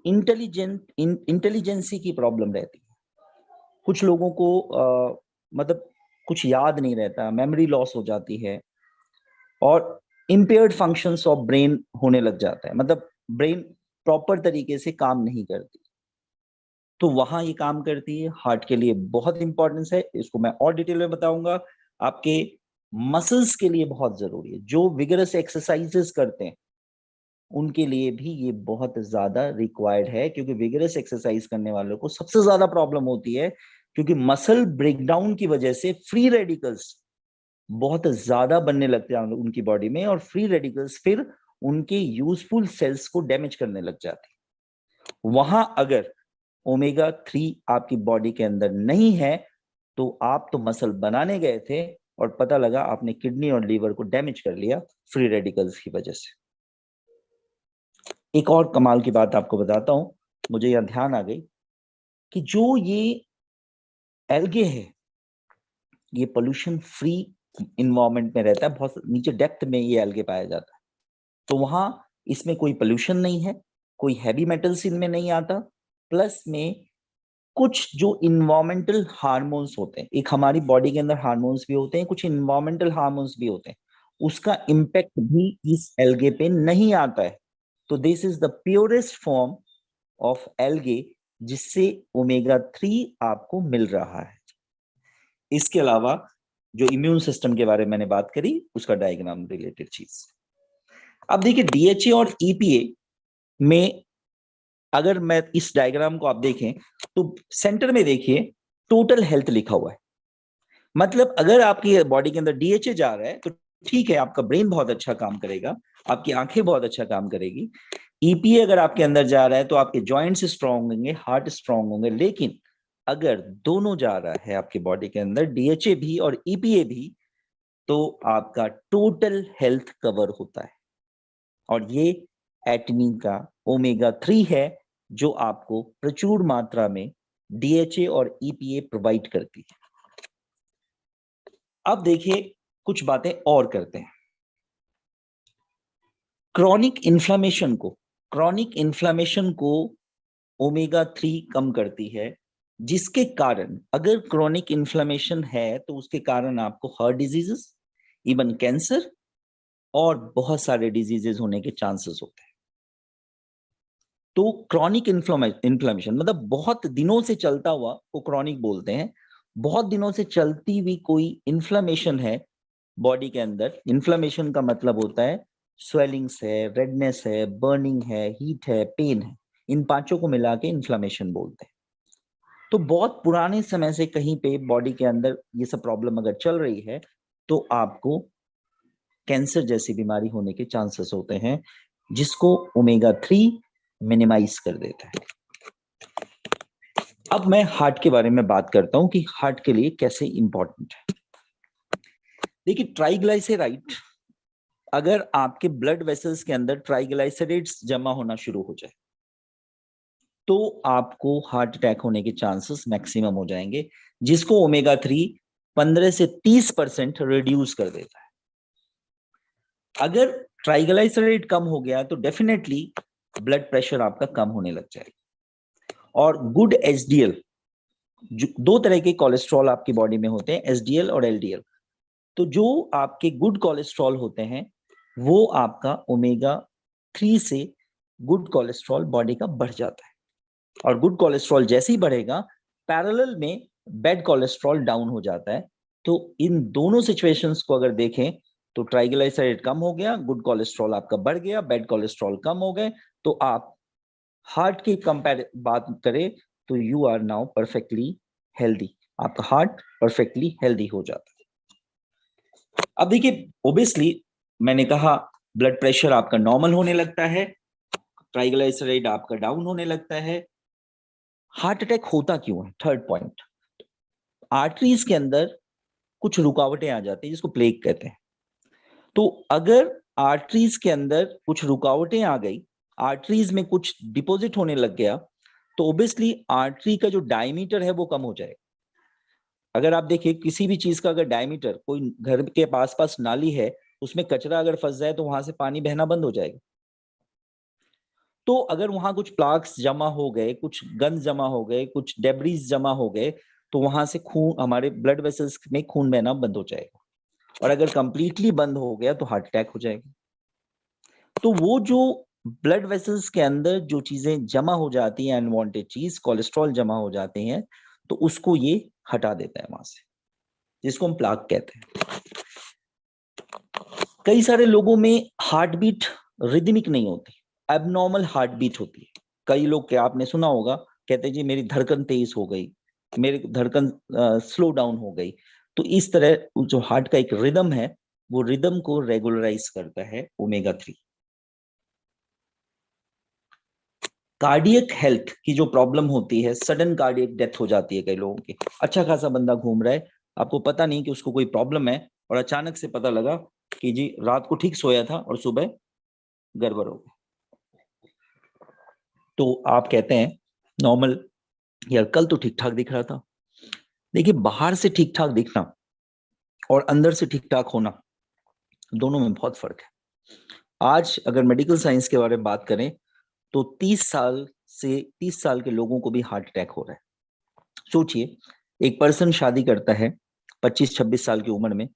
इंटेलिजेंसी की प्रॉब्लम रहती है। कुछ लोगों को मतलब कुछ याद नहीं रहता, मेमोरी लॉस हो जाती है और इम्पेयर्ड फंक्शंस ऑफ ब्रेन होने लग जाता है, मतलब ब्रेन प्रॉपर तरीके से काम नहीं करती। तो वहां ये काम करती है, हार्ट के लिए बहुत इंपॉर्टेंस है, इसको मैं और डिटेल में बताऊंगा। आपके मसल्स के लिए बहुत जरूरी है, जो विगरस एक्सरसाइजेस करते हैं उनके लिए भी ये बहुत ज्यादा रिक्वायर्ड है, क्योंकि विगरस एक्सरसाइज करने वालों को सबसे ज्यादा प्रॉब्लम होती है, क्योंकि मसल ब्रेकडाउन की वजह से फ्री रेडिकल्स बहुत ज्यादा बनने लगते हैं उनकी बॉडी में, और फ्री रेडिकल्स फिर उनके यूजफुल सेल्स को डैमेज करने लग जाते हैं। वहां अगर ओमेगा 3 आपकी बॉडी के अंदर नहीं है, तो आप तो मसल बनाने गए थे और पता लगा आपने किडनी और लीवर को डैमेज कर लिया फ्री रेडिकल्स की वजह से। एक और कमाल की बात आपको बताता हूं, मुझे यह ध्यान आ गई कि जो ये एल्गे है, ये पोल्यूशन फ्री इन्वायरमेंट में रहता है, बहुत नीचे डेप्थ में ये एल्गे पाया जाता है। तो वहां इसमें कोई पोल्यूशन नहीं है, कोई हैवी मेटल्स इनमें नहीं आता, प्लस में कुछ जो इन्वायरमेंटल हार्मोन्स होते हैं, एक हमारी बॉडी के अंदर हार्मोन्स भी होते हैं, कुछ इन्वायरमेंटल हार्मोन्स भी होते हैं, उसका इम्पैक्ट भी इस एल्गे पे नहीं आता है। तो this is the purest form of algae, जिससे ओमेगा 3 आपको मिल रहा है। इसके अलावा जो इम्यून सिस्टम के बारे में मैंने बात करी, उसका डायग्राम रिलेटेड चीज। अब देखिए डीएचए और ईपीए में अगर मैं इस डायग्राम को आप देखें तो सेंटर में देखिए टोटल हेल्थ लिखा हुआ है। मतलब अगर आपकी बॉडी के अंदर डीएचए जा रहा है तो ठीक है, आपका ब्रेन बहुत अच्छा काम करेगा, आपकी आंखें बहुत अच्छा काम करेगी। ईपीए अगर आपके अंदर जा रहा है तो आपके जॉइंट्स स्ट्रांग होंगे, हार्ट स्ट्रांग होंगे। लेकिन अगर दोनों जा रहा है आपकी बॉडी के अंदर, डीएचए भी और ईपीए भी, तो आपका टोटल हेल्थ कवर होता है। और ये एटमी का ओमेगा 3 है, जो आपको प्रचुर मात्रा में डीएचए और ईपीए प्रोवाइड करती है। अब देखिए कुछ बातें और करते हैं। क्रॉनिक इन्फ्लामेशन को ओमेगा 3 कम करती है, जिसके कारण अगर क्रॉनिक इन्फ्लामेशन है तो उसके कारण आपको हार्ट डिजीजेस, इवन कैंसर और बहुत सारे डिजीजेस होने के चांसेस होते हैं। तो क्रॉनिक इन्फ्लामेशन मतलब बहुत दिनों से चलता हुआ को क्रॉनिक बोलते हैं। बहुत दिनों से चलती हुई कोई इन्फ्लामेशन है बॉडी के अंदर, इन्फ्लामेशन का मतलब होता है स्वेलिंग्स है, रेडनेस है, बर्निंग है, हीट है, पेन है, इन पांचों को मिला के इन्फ्लामेशन बोलते हैं। तो बहुत पुराने समय से कहीं पे बॉडी के अंदर ये सब प्रॉब्लम अगर चल रही है तो आपको कैंसर जैसी बीमारी होने के चांसेस होते हैं, जिसको ओमेगा 3 मिनिमाइज कर देता है। अब मैं हार्ट के बारे में बात करता हूं कि हार्ट के लिए कैसे इंपॉर्टेंट है। देखिए ट्राइग्लाइसराइड, अगर आपके ब्लड वेसल्स के अंदर ट्राइग्लाइसराइड्स जमा होना शुरू हो जाए तो आपको हार्ट अटैक होने के चांसेस मैक्सिमम हो जाएंगे, जिसको ओमेगा 3 15 से 30% रिड्यूस कर देता है। अगर ट्राइग्लाइसराइड कम हो गया तो डेफिनेटली ब्लड प्रेशर आपका कम होने लग जाएगा। और गुड एचडीएल, दो तरह के कोलेस्ट्रॉल आपकी बॉडी में होते हैं, एसडीएल और एलडीएल। तो जो आपके गुड कोलेस्ट्रॉल होते हैं वो आपका ओमेगा 3 से गुड कोलेस्ट्रॉल बॉडी का बढ़ जाता है, और गुड कोलेस्ट्रॉल जैसे ही बढ़ेगा पैरेलल में बैड कोलेस्ट्रॉल डाउन हो जाता है। तो इन दोनों सिचुएशंस को अगर देखें तो ट्राइग्लिसराइड कम हो गया, गुड कोलेस्ट्रॉल आपका बढ़ गया, बैड कोलेस्ट्रॉल कम हो गए, तो आप हार्ट की कंपेयर बात करें तो you are now perfectly healthy, आपका हार्ट परफेक्टली हेल्दी हो जाता है। अब देखिए ओबियसली मैंने कहा ब्लड प्रेशर आपका नॉर्मल होने लगता है, ट्राइग्लिसराइड आपका डाउन होने लगता है। हार्ट अटैक होता क्यों है? थर्ड पॉइंट, आर्टरीज के अंदर कुछ रुकावटें आ जाती है जिसको प्लेग कहते हैं। तो अगर आर्टरीज के अंदर कुछ रुकावटें आ गई, आर्टरीज में कुछ डिपॉजिट होने लग गया, तो ओबियसली आर्टरी का जो डायमीटर है वो कम हो जाएगा। अगर आप देखिए किसी भी चीज का अगर डायमीटर, कोई घर के पास पास नाली है उसमें कचरा अगर फंस जाए तो वहां से पानी बहना बंद हो जाएगा। तो अगर वहां कुछ प्लाक्स जमा हो गए, कुछ गंद जमा हो गए, कुछ डेब्रीज जमा हो गए, तो वहां से खून, हमारे ब्लड वेसल्स में खून बहना बंद हो जाएगा, और अगर कंप्लीटली बंद हो गया तो हार्ट अटैक हो जाएगा। तो वो जो ब्लड वेसल्स के अंदर जो चीजें जमा हो जाती हैं, अनवांटेड चीज, कोलेस्ट्रॉल जमा हो जाते हैं, तो उसको ये हटा देता है वहां से, जिसको हम प्लाक कहते हैं। कई सारे लोगों में हार्ट बीट रिदमिक नहीं होती, एबनॉर्मल हार्ट बीट होती है। कई लोग, क्या आपने सुना होगा, कहते हैं जी मेरी धड़कन तेज हो गई, मेरी धड़कन स्लो डाउन हो गई। तो इस तरह जो हार्ट का एक रिदम है, वो रिदम को रेगुलराइज करता है ओमेगा 3। कार्डियक हेल्थ की जो प्रॉब्लम होती है, सडन कार्डियक डेथ हो जाती है कई लोगों की। अच्छा खासा बंदा घूम रहा है, आपको पता नहीं कि उसको कोई प्रॉब्लम है, और अचानक से पता लगा कि जी रात को ठीक सोया था और सुबह गड़बड़ हो गई। तो आप कहते हैं नॉर्मल, यार कल तो ठीक ठाक दिख रहा था। देखिए, बाहर से ठीक ठाक दिखना और अंदर से ठीक ठाक होना, दोनों में बहुत फर्क है। आज अगर मेडिकल साइंस के बारे में बात करें, तो 30 साल के लोगों को भी हार्ट अटैक हो रहा है। सोचिए, एक पर्सन शादी करता है 25-26 साल की उम्र में,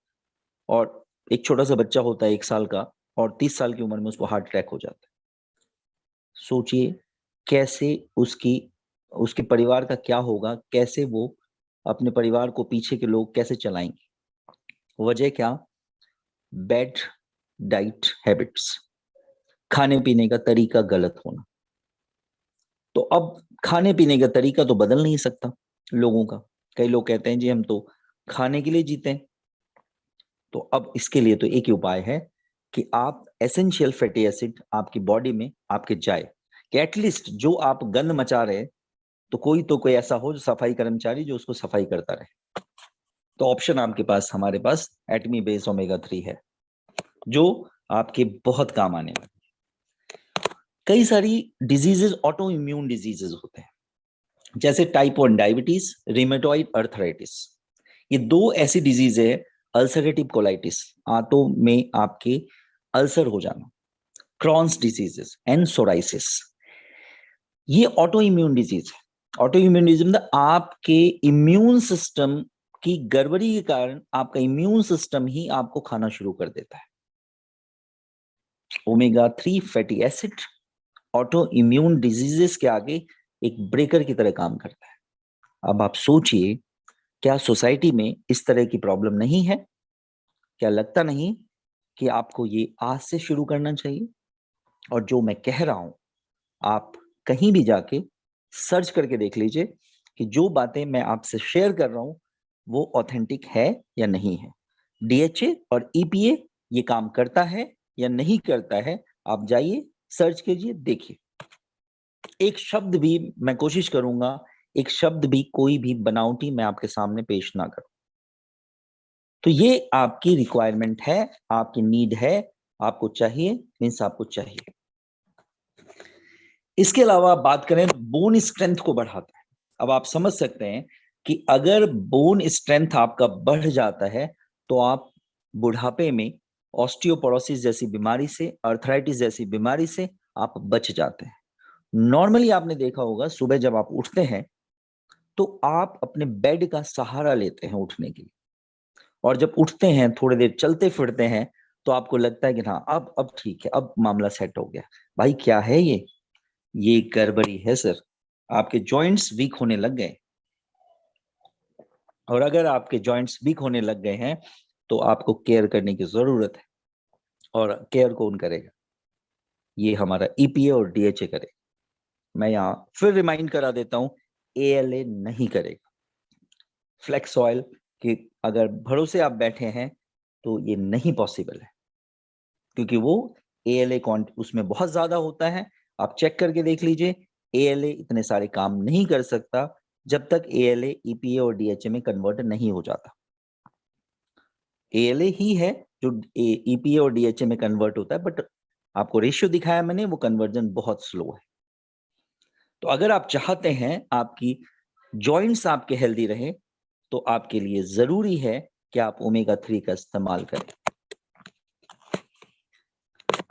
और एक छोटा सा बच्चा होता है 1 साल का, और 30 साल की उम्र में उसको हार्ट अटैक हो जाता है। सोचिए कैसे उसकी उसके परिवार का क्या होगा, कैसे वो अपने परिवार को, पीछे के लोग कैसे चलाएंगे। वजह क्या? बैड डाइट हैबिट्स, खाने पीने का तरीका गलत होना। तो अब खाने पीने का तरीका तो बदल नहीं सकता लोगों का। कई लोग कहते हैं जी हम तो खाने के लिए जीते हैं। तो अब इसके लिए तो एक ही उपाय है कि आप एसेंशियल फैटी एसिड आपकी बॉडी में आपके जाए, कि एटलीस्ट जो आप गंद मचा रहे हैं, तो कोई ऐसा हो जो सफाई कर्मचारी जो उसको सफाई करता रहे। तो ऑप्शन आपके पास, हमारे पास एटमी बेस्ड ओमेगा 3 है, जो आपके बहुत काम आने वाले। कई सारी डिजीजेस ऑटो इम्यून डिजीजेस होते हैं, जैसे टाइप 1 डायबिटीज, रिमेटॉइड अर्थराइटिस। ये दो ऐसी डिजीज है, अल्सरेटिव कोलाइटिस, आंतों में आपके अल्सर हो जाना, क्रॉन्स डिजीजेस एंड सोराइसिस। ये ऑटो इम्यून डिजीज है। ऑटो इम्यून डिजीज मतलब आपके इम्यून सिस्टम की गड़बड़ी के कारण आपका इम्यून सिस्टम ही आपको खाना शुरू कर देता है। Omega 3 fatty acid auto immune diseases के आगे एक ब्रेकर की तरह काम करता है। अब आप सोचिए, क्या सोसाइटी में इस तरह की प्रॉब्लम नहीं है? क्या लगता नहीं कि आपको ये आज से शुरू करना चाहिए? और जो मैं कह रहा हूं, आप कहीं भी जाके सर्च करके देख लीजिए कि जो बातें मैं आपसे शेयर कर रहा हूं वो ऑथेंटिक है या नहीं है। डीएचए और ईपीए ये काम करता है या नहीं करता है, आप जाइए सर्च कीजिए, देखिए। एक शब्द भी मैं कोशिश करूंगा, एक शब्द भी, कोई भी बनावटी मैं आपके सामने पेश ना करूं। तो ये आपकी रिक्वायरमेंट है, आपकी नीड है, आपको चाहिए, मीन्स आपको चाहिए। इसके अलावा बात करें तो बोन स्ट्रेंथ को बढ़ाता है। अब आप समझ सकते हैं कि अगर बोन स्ट्रेंथ आपका बढ़ जाता है, तो आप बुढ़ापे में ऑस्टियोपोरोसिस जैसी बीमारी से, अर्थराइटिस जैसी बीमारी से आप बच जाते हैं। नॉर्मली आपने देखा होगा, सुबह जब आप उठते हैं तो आप अपने बेड का सहारा लेते हैं उठने के लिए, और जब उठते हैं थोड़ी देर चलते फिरते हैं तो आपको लगता है कि हाँ अब ठीक है, अब मामला सेट हो गया। भाई क्या है ये गड़बड़ी है सर, आपके जॉइंट्स वीक होने लग गए। और अगर आपके जॉइंट्स वीक होने लग गए हैं तो आपको केयर करने की जरूरत है। और केयर कौन करेगा? ये हमारा ईपीए और डीएचए करेगा। मैं यहाँ फिर रिमाइंड करा देता हूँ, एएलए नहीं करेगा। फ्लेक्स ऑयल कि अगर भरोसे आप बैठे हैं तो ये नहीं पॉसिबल है, क्योंकि वो एएलए उसमें बहुत ज्यादा होता है। आप चेक करके देख लीजिए, एएलए इतने सारे काम नहीं कर सकता जब तक एएलए ईपीए और डीएचए में कन्वर्ट नहीं हो जाता। एएलए ही है जो ईपीए और डीएचए में कन्वर्ट होता है, बट आपको रेशियो दिखाया मैंने, वो कन्वर्जन बहुत स्लो है। तो अगर आप चाहते हैं आपकी जॉइंट्स आपके हेल्दी रहे, तो आपके लिए जरूरी है कि आप ओमेगा 3 का इस्तेमाल करें।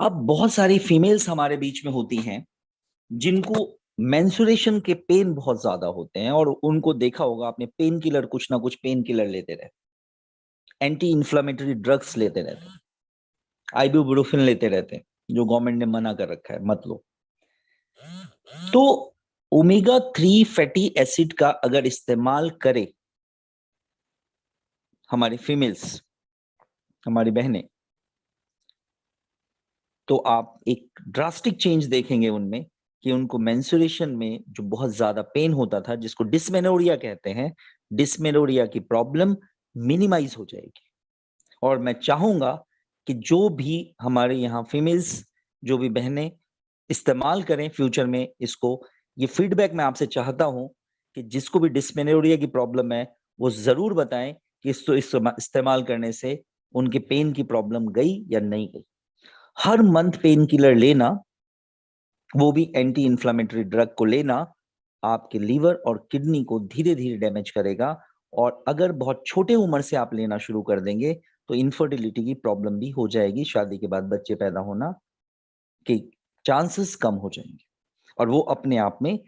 अब बहुत सारी फीमेल्स हमारे बीच में होती हैं जिनको मेंसुरेशन के पेन बहुत ज्यादा होते हैं, और उनको देखा होगा आपने, पेन किलर, कुछ ना कुछ पेन किलर लेते रहते, एंटी इंफ्लेमेटरी ड्रग्स लेते रहते, आइबुप्रोफेन लेते रहते हैं। जो गवर्नमेंट ने मना कर रखा है, मत लो। तो ओमेगा 3 फैटी एसिड का अगर इस्तेमाल करे हमारी फीमेल्स, हमारी बहनें, तो आप एक ड्रास्टिक चेंज देखेंगे उनमें कि उनको मेंस्ट्रुएशन में जो बहुत ज्यादा पेन होता था, जिसको डिस्मेनोरिया कहते हैं, डिस्मेनोरिया की प्रॉब्लम मिनिमाइज हो जाएगी। और मैं चाहूंगा कि जो भी हमारे यहाँ फीमेल्स, जो भी बहनें इस्तेमाल करें फ्यूचर में इसको, ये फीडबैक मैं आपसे चाहता हूं कि जिसको भी डिस्मेनोरिया की प्रॉब्लम है वो जरूर बताएं कि इसको इस्तेमाल करने से उनके पेन की प्रॉब्लम गई या नहीं गई। हर मंथ पेन किलर लेना, वो भी एंटी इंफ्लेमेटरी ड्रग को लेना, आपके लीवर और किडनी को धीरे धीरे डैमेज करेगा। और अगर बहुत छोटे उम्र से आप लेना शुरू कर देंगे तो इनफर्टिलिटी की प्रॉब्लम भी हो जाएगी, शादी के बाद बच्चे पैदा होना के चांसेस कम हो जाएंगे। और वो अपने आप में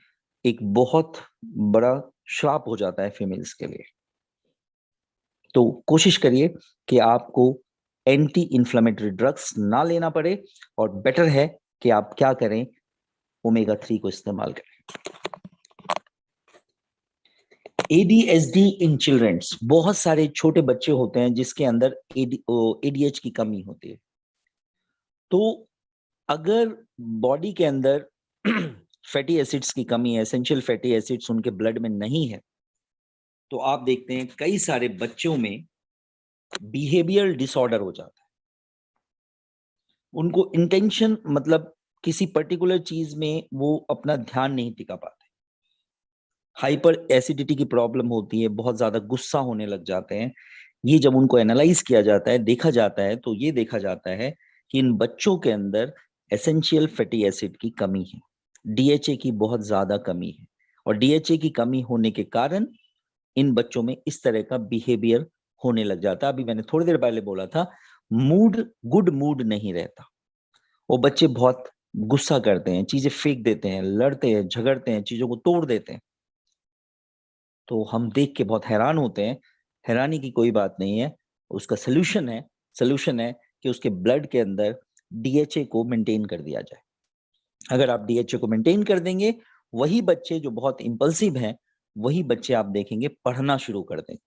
एक बहुत बड़ा श्राप हो जाता है फीमेल्स के लिए। तो कोशिश करिए कि आपको एंटी इंफ्लेमेटरी ड्रग्स ना लेना पड़े, और बेटर है कि आप क्या करें, ओमेगा 3 को इस्तेमाल करें। ADHD इन चिल्ड्रंस, बहुत सारे छोटे बच्चे होते हैं जिसके अंदर ADH की कमी होती है। तो अगर बॉडी के अंदर फैटी एसिड्स की कमी है, एसेंशियल फैटी एसिड्स उनके ब्लड में नहीं है, तो आप देखते हैं कई सारे बच्चों में बिहेवियर डिसऑर्डर हो जाता है। उनको इंटेंशन, मतलब किसी पर्टिकुलर चीज में वो अपना ध्यान नहीं टिका पाते। हाइपर एसिडिटी की प्रॉब्लम होती है, बहुत ज्यादा गुस्सा होने लग जाते हैं। ये जब उनको एनालाइज किया जाता है, देखा जाता है, तो ये देखा जाता है कि इन बच्चों के अंदर एसेंशियल फैटी एसिड की कमी है, DHA की बहुत ज्यादा कमी है। और DHA की कमी होने के कारण इन बच्चों में इस तरह का बिहेवियर होने लग जाता है। अभी मैंने थोड़ी देर पहले बोला था, गुड मूड नहीं रहता। वो बच्चे बहुत गुस्सा करते हैं, चीजें फेंक देते हैं, लड़ते हैं, झगड़ते हैं, चीजों को तोड़ देते हैं। तो हम देख के बहुत हैरान होते हैं। हैरानी की कोई बात नहीं है, उसका सोल्यूशन है कि उसके ब्लड के अंदर DHA को मेंटेन कर दिया जाए। अगर आप DHA को मेंटेन कर देंगे, वही बच्चे जो बहुत इंपल्सिव हैं, वही बच्चे आप देखेंगे पढ़ना शुरू कर देंगे,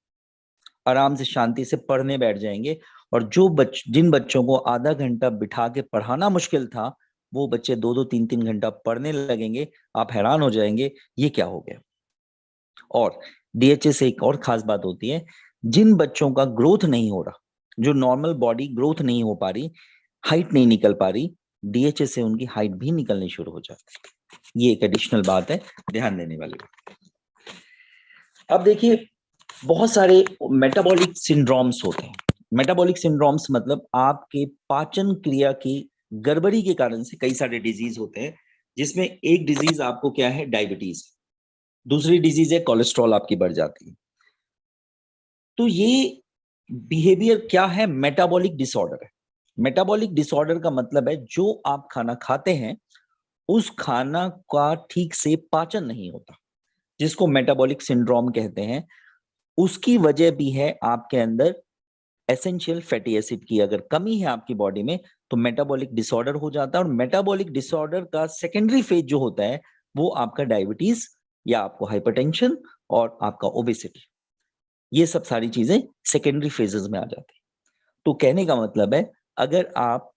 आराम से शांति से पढ़ने बैठ जाएंगे। और जिन बच्चों को आधा घंटा बिठा के पढ़ाना मुश्किल था, वो बच्चे 2-2 3-3 घंटा पढ़ने लगेंगे। आप हैरान हो जाएंगे ये क्या हो गया। और DHA से एक और खास बात होती है, जिन बच्चों का ग्रोथ नहीं हो रहा, जो नॉर्मल बॉडी ग्रोथ नहीं हो पा रही, हाइट नहीं निकल पा रही, DHA से उनकी हाइट भी निकलनी शुरू हो जाती है। ये एक एडिशनल बात है ध्यान देने वाली। अब देखिए, बहुत सारे मेटाबॉलिक सिंड्रोम्स होते हैं। मेटाबॉलिक सिंड्रोम्स मतलब आपके पाचन क्रिया की गड़बड़ी के कारण से कई सारे डिजीज होते हैं, जिसमें एक डिजीज आपको क्या है, डायबिटीज। दूसरी डिजीज है कोलेस्ट्रॉल आपकी बढ़ जाती है। तो ये बिहेवियर क्या है, मेटाबॉलिक डिसऑर्डर है। मेटाबॉलिक डिसऑर्डर का मतलब है जो आप खाना खाते हैं उस खाना का ठीक से पाचन नहीं होता, जिसको मेटाबॉलिक सिंड्रोम कहते हैं। उसकी वजह भी है आपके अंदर एसेंशियल फैटी एसिड की अगर कमी है आपकी बॉडी में, तो मेटाबॉलिक डिसऑर्डर हो जाता है। और मेटाबॉलिक डिसऑर्डर का सेकेंडरी फेज जो होता है वो आपका डायबिटीज या आपको हाइपरटेंशन और आपका ओबेसिटी, ये सब सारी चीजें सेकेंडरी फेजेस में आ जाती है। तो कहने का मतलब है, अगर आप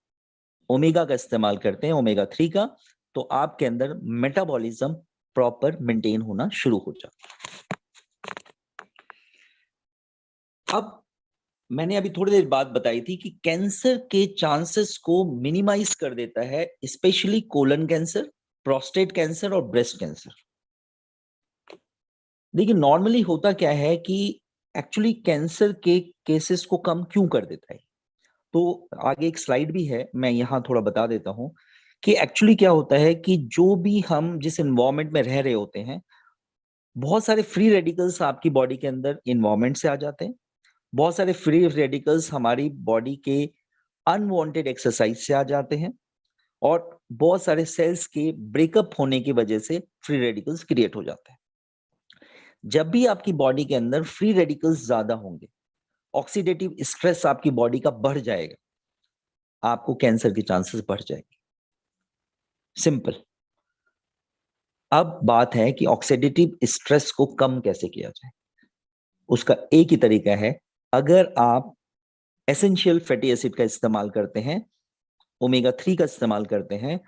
ओमेगा का इस्तेमाल करते हैं, ओमेगा 3 का, तो आपके अंदर मेटाबॉलिज्म प्रॉपर मेंटेन होना शुरू हो जाता है। अब मैंने अभी थोड़ी देर बाद बताई थी कि कैंसर के चांसेस को मिनिमाइज कर देता है, specially colon cancer, prostate cancer और ब्रेस्ट कैंसर। देखिए, नॉर्मली होता क्या है कि एक्चुअली कैंसर के केसेस को कम क्यों कर देता है, तो आगे एक स्लाइड भी है, मैं यहाँ थोड़ा बता देता हूँ कि एक्चुअली क्या होता है कि जो भी हम जिस एनवायरमेंट में रह रहे होते हैं, बहुत सारे फ्री रेडिकल्स आपकी बॉडी के अंदर इन्वायरमेंट से आ जाते हैं। बहुत सारे फ्री रेडिकल्स हमारी बॉडी के अनवांटेड एक्सरसाइज से आ जाते हैं। और बहुत सारे सेल्स के ब्रेकअप होने की वजह से फ्री रेडिकल्स क्रिएट हो जाते हैं। जब भी आपकी बॉडी के अंदर फ्री रेडिकल्स ज्यादा होंगे, ऑक्सीडेटिव स्ट्रेस आपकी बॉडी का बढ़ जाएगा, आपको कैंसर के चांसेस बढ़ जाएंगे। सिंपल। अब बात है कि ऑक्सीडेटिव स्ट्रेस को कम कैसे किया जाए। उसका एक ही तरीका है, अगर आप एसेंशियल फैटी एसिड का इस्तेमाल करते हैं, ओमेगा 3 का इस्तेमाल करते हैं,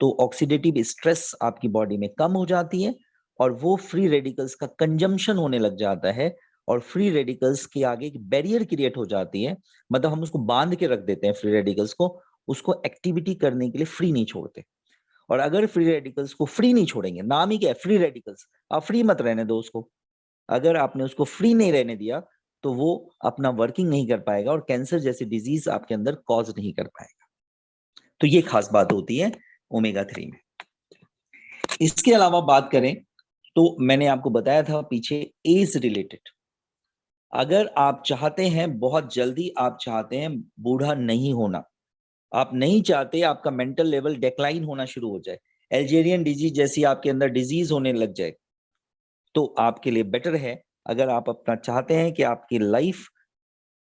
तो ऑक्सीडेटिव स्ट्रेस आपकी बॉडी में कम हो जाती है और वो फ्री रेडिकल्स का कंजम्पशन होने लग जाता है और फ्री रेडिकल्स के आगे एक बैरियर क्रिएट हो जाती है। मतलब हम उसको बांध के रख देते हैं फ्री रेडिकल्स को, उसको एक्टिविटी करने के लिए फ्री नहीं छोड़ते। और अगर फ्री रेडिकल्स को फ्री नहीं छोड़ेंगे, नाम ही क्या है फ्री रेडिकल्स, आप फ्री मत रहने दो उसको। अगर आपने उसको फ्री नहीं रहने दिया तो वो अपना वर्किंग नहीं कर पाएगा और कैंसर जैसी डिजीज आपके अंदर कॉज नहीं कर पाएगा। तो ये खास बात होती है ओमेगा 3 में। इसके अलावा बात करें तो मैंने आपको बताया था पीछे एज रिलेटेड। अगर आप चाहते हैं बहुत जल्दी, आप चाहते हैं बूढ़ा नहीं होना, आप नहीं चाहते आपका मेंटल लेवल डिक्लाइन होना शुरू हो जाए, एल्जेरियन डिजीज जैसी आपके अंदर डिजीज होने लग जाए, तो आपके लिए बेटर है, अगर आप अपना चाहते हैं कि आपकी लाइफ,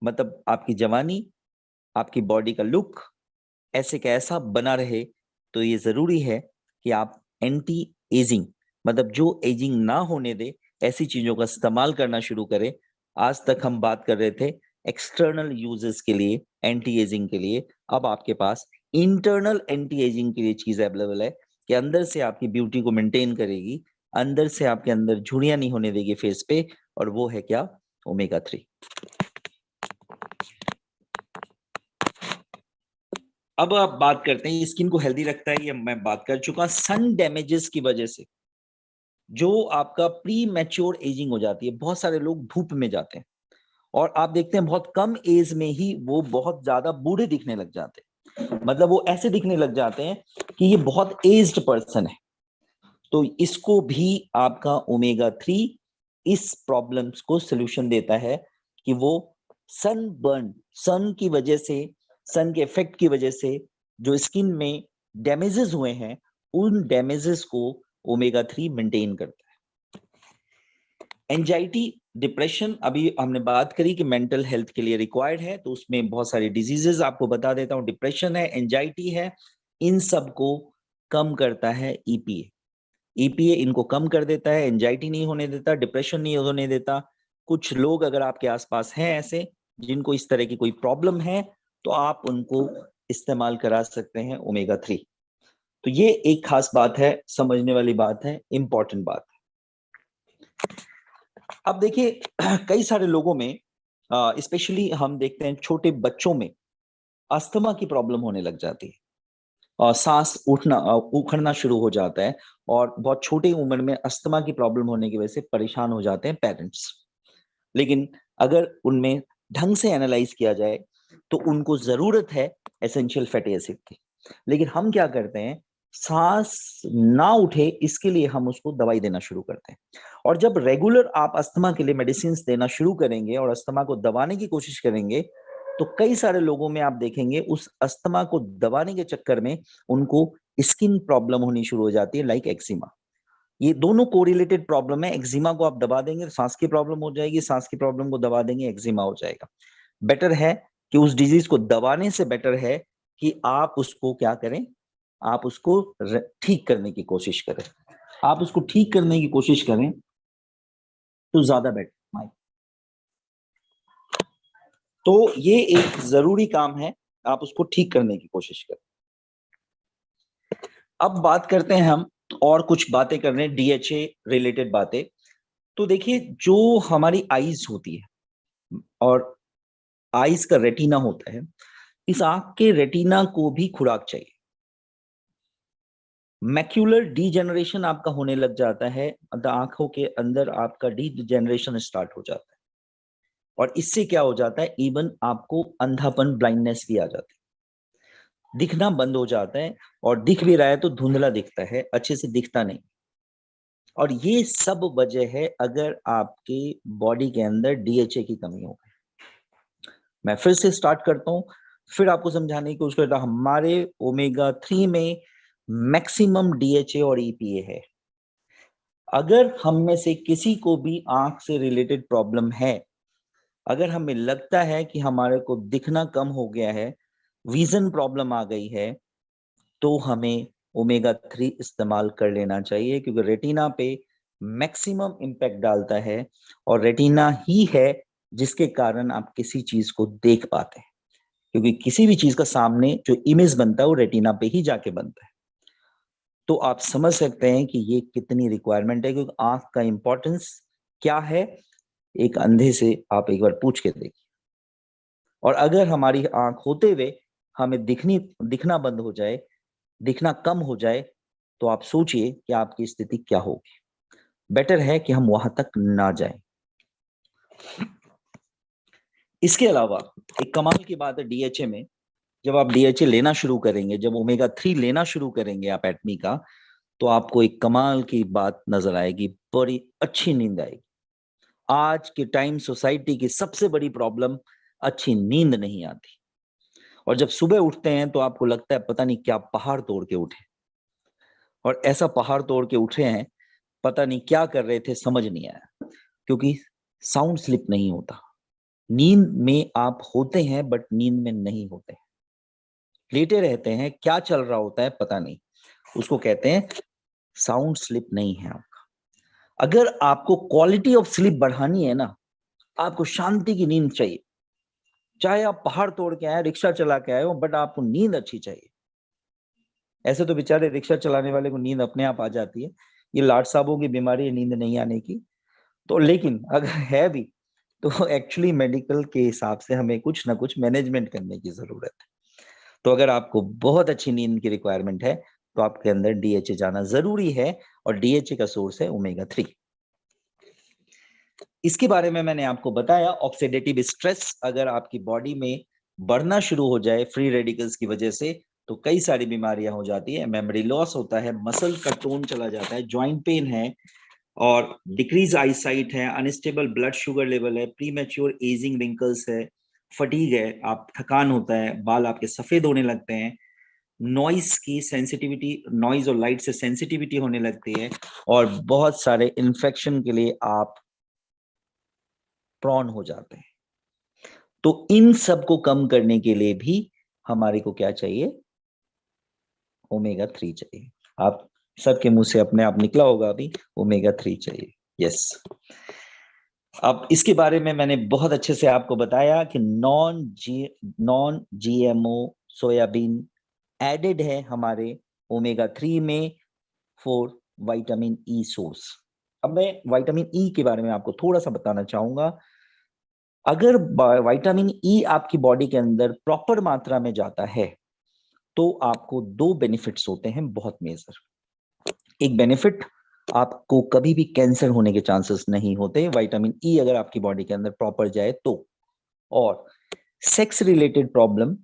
मतलब आपकी जवानी, आपकी बॉडी का लुक ऐसे का ऐसा बना रहे, तो ये जरूरी है कि आप एंटी एजिंग, मतलब जो एजिंग ना होने दे ऐसी चीजों का इस्तेमाल करना शुरू करें। आज तक हम बात कर रहे थे एक्सटर्नल यूजेस के लिए, एंटी एजिंग के लिए, अब आपके पास इंटरनल एंटी एजिंग के लिए चीज अवेलेबल है कि अंदर से आपकी ब्यूटी को मेंटेन करेगी, अंदर से आपके अंदर झुर्रियां नहीं होने देगी फेस पे, और वो है क्या? ओमेगा 3। अब आप बात करते हैं स्किन को हेल्दी रखता है, ये मैं बात कर चुका। सन डैमेजेस की वजह से जो आपका प्री मैच्योर एजिंग हो जाती है, बहुत सारे लोग धूप में जाते हैं और आप देखते हैं बहुत कम एज में ही वो बहुत ज्यादा बूढ़े दिखने लग जाते हैं, मतलब वो ऐसे दिखने लग जाते हैं कि ये बहुत एज्ड पर्सन है। तो इसको भी आपका ओमेगा 3 इस प्रॉब्लम्स को सोल्यूशन देता है कि वो सन बर्न, सन की वजह से, सन के इफेक्ट की वजह से जो स्किन में डैमेजेस हुए हैं, उन डैमेजेस को ओमेगा 3 मेंटेन करता है। एंजाइटी, डिप्रेशन, अभी हमने बात करी कि मेंटल हेल्थ के लिए रिक्वायर्ड है, तो उसमें बहुत सारी डिजीजेस आपको बता देता हूं। डिप्रेशन है, एंजाइटी है, इन सब को कम करता है ईपीए। ईपीए इनको कम कर देता है, एंजाइटी नहीं होने देता, डिप्रेशन नहीं होने देता। कुछ लोग अगर आपके आसपास हैं ऐसे जिनको इस तरह की कोई प्रॉब्लम है, तो आप उनको इस्तेमाल करा सकते हैं ओमेगा 3। तो ये एक खास बात है, समझने वाली बात है, इंपॉर्टेंट बात है। अब देखिए कई सारे लोगों में, स्पेशली हम देखते हैं छोटे बच्चों में अस्थमा की प्रॉब्लम होने लग जाती है और सांस उखड़ना शुरू हो जाता है, और बहुत छोटी उम्र में अस्थमा की प्रॉब्लम होने की वजह से परेशान हो जाते हैं पेरेंट्स। लेकिन अगर उनमें ढंग से एनालाइज किया जाए तो उनको जरूरत है एसेंशियल फैटी एसिड की, लेकिन हम क्या करते हैं, सांस ना उठे इसके लिए हम उसको दवाई देना शुरू करते हैं। और जब रेगुलर आप अस्थमा के लिए मेडिसिन देना शुरू करेंगे और अस्थमा को दबाने की कोशिश करेंगे, तो कई सारे लोगों में आप देखेंगे उस अस्थमा को दबाने के चक्कर में उनको स्किन प्रॉब्लम होनी शुरू हो जाती है, लाइक एक्जिमा। ये दोनों कोरिलेटेड प्रॉब्लम है। एक्जिमा को आप दबा देंगे तो सांस की प्रॉब्लम हो जाएगी, सांस की प्रॉब्लम को दबा देंगे एक्जिमा हो जाएगा। बेटर है कि उस डिजीज को दबाने से बेटर है कि आप उसको क्या करें, आप उसको ठीक करने की कोशिश करें। आप उसको ठीक करने की कोशिश करें तो ज्यादा बेटर। तो ये एक जरूरी काम है, आप उसको ठीक करने की कोशिश करें। अब बात करते हैं हम, और कुछ बातें कर रहे हैं डीएचए रिलेटेड बातें। तो देखिए जो हमारी आईज होती है और आईज का रेटिना होता है, इस आंख के रेटिना को भी खुराक चाहिए। मैक्यूलर डीजेनरेशन आपका होने लग जाता है, मतलब आंखों के अंदर आपका डीजेनरेशन स्टार्ट हो जाता है, और इससे क्या हो जाता है, इवन आपको अंधापन, ब्लाइंडनेस भी आ जाती है, दिखना बंद हो जाता है, और दिख भी रहा है तो धुंधला दिखता है, अच्छे से दिखता नहीं। और ये सब वजह है अगर आपके बॉडी के अंदर डीएचए की कमी हो। मैं फिर से स्टार्ट करता हूं, फिर आपको समझाने की कोशिश करता हूं। हमारे ओमेगा 3 में मैक्सिमम डीएचए और ईपीए है। अगर हम में से किसी को भी आंख से रिलेटेड प्रॉब्लम है, अगर हमें लगता है कि हमारे को दिखना कम हो गया है, विजन प्रॉब्लम आ गई है, तो हमें ओमेगा 3 इस्तेमाल कर लेना चाहिए, क्योंकि रेटिना पे मैक्सिमम इम्पैक्ट डालता है, और रेटिना ही है जिसके कारण आप किसी चीज को देख पाते हैं, क्योंकि किसी भी चीज का सामने जो इमेज बनता है वो रेटिना पे ही जाके बनता है। तो आप समझ सकते हैं कि ये कितनी रिक्वायरमेंट है, क्योंकि आंख का इंपॉर्टेंस क्या है, एक अंधे से आप एक बार पूछ के देखिए। और अगर हमारी आंख होते हुए हमें दिखना बंद हो जाए, दिखना कम हो जाए, तो आप सोचिए कि आपकी स्थिति क्या होगी। बेटर है कि हम वहां तक ना जाएं। इसके अलावा एक कमाल की बात है डीएचए में, जब आप डीएचए लेना शुरू करेंगे, जब ओमेगा 3 लेना शुरू करेंगे आप एटमी का, तो आपको एक कमाल की बात नजर आएगी, बड़ी अच्छी नींद आएगी। आज के टाइम सोसाइटी की सबसे बड़ी प्रॉब्लम अच्छी नींद नहीं आती, और जब सुबह उठते हैं तो आपको लगता है पता नहीं क्या पहाड़ तोड़ के उठे, और ऐसा पहाड़ तोड़ के उठे हैं, पता नहीं क्या कर रहे थे, समझ नहीं आया, क्योंकि साउंड स्लिप नहीं होता। नींद में आप होते हैं बट नींद में नहीं होते, लेटे रहते हैं, क्या चल रहा होता है पता नहीं, उसको कहते हैं साउंड स्लिप नहीं है आपका। अगर आपको क्वालिटी ऑफ स्लीप बढ़ानी है ना, आपको शांति की नींद चाहिए, चाहे आप पहाड़ तोड़ के आए, रिक्शा चला के आए हो, बट आपको नींद अच्छी चाहिए। ऐसे तो बेचारे रिक्शा चलाने वाले को नींद अपने आप आ जाती है, ये लाट साहबों की बीमारी है नींद नहीं आने की। तो लेकिन अगर है भी, तो एक्चुअली मेडिकल के हिसाब से हमें कुछ ना कुछ मैनेजमेंट करने की जरूरत है। तो अगर आपको बहुत अच्छी नींद की रिक्वायरमेंट है, तो आपके अंदर डीएचए जाना जरूरी है, और डीएचए का सोर्स है ओमेगा 3। इसके बारे में मैंने आपको बताया, ऑक्सीडेटिव स्ट्रेस अगर आपकी बॉडी में बढ़ना शुरू हो जाए फ्री रेडिकल्स की वजह से, तो कई सारी बीमारियां हो जाती है। मेमोरी लॉस होता है, मसल का टोन चला जाता है, जॉइंट पेन है, और डिक्रीज आई साइट है, अनस्टेबल ब्लड शुगर लेवल है, प्रीमेच्योर एजिंग रिंकल्स है, फटीग है, आप थकान होता है, बाल आपके सफेद होने लगते हैं, नॉइस की सेंसिटिविटी, नॉइज और लाइट से सेंसिटिविटी होने लगती है, और बहुत सारे इन्फेक्शन के लिए आप प्रॉन हो जाते हैं। तो इन सब को कम करने के लिए भी हमारे को क्या चाहिए, ओमेगा 3 चाहिए। आप सबके मुंह से अपने आप निकला होगा अभी, ओमेगा 3 चाहिए। यस। अब इसके बारे में मैंने बहुत अच्छे से आपको बताया कि नॉन जीएमओ सोयाबीन एडेड है हमारे ओमेगा 3 में फॉर विटामिन ई सोर्स। अब मैं विटामिन ई के बारे में आपको थोड़ा सा बताना चाहूंगा। अगर विटामिन ई आपकी बॉडी के अंदर प्रॉपर मात्रा में जाता है, तो आपको दो बेनिफिट्स होते हैं बहुत मेजर। एक बेनिफिट, आपको कभी भी कैंसर होने के चांसेस नहीं होते विटामिन ई अगर आपकी बॉडी के अंदर प्रॉपर जाए तो, और सेक्स रिलेटेड प्रॉब्लम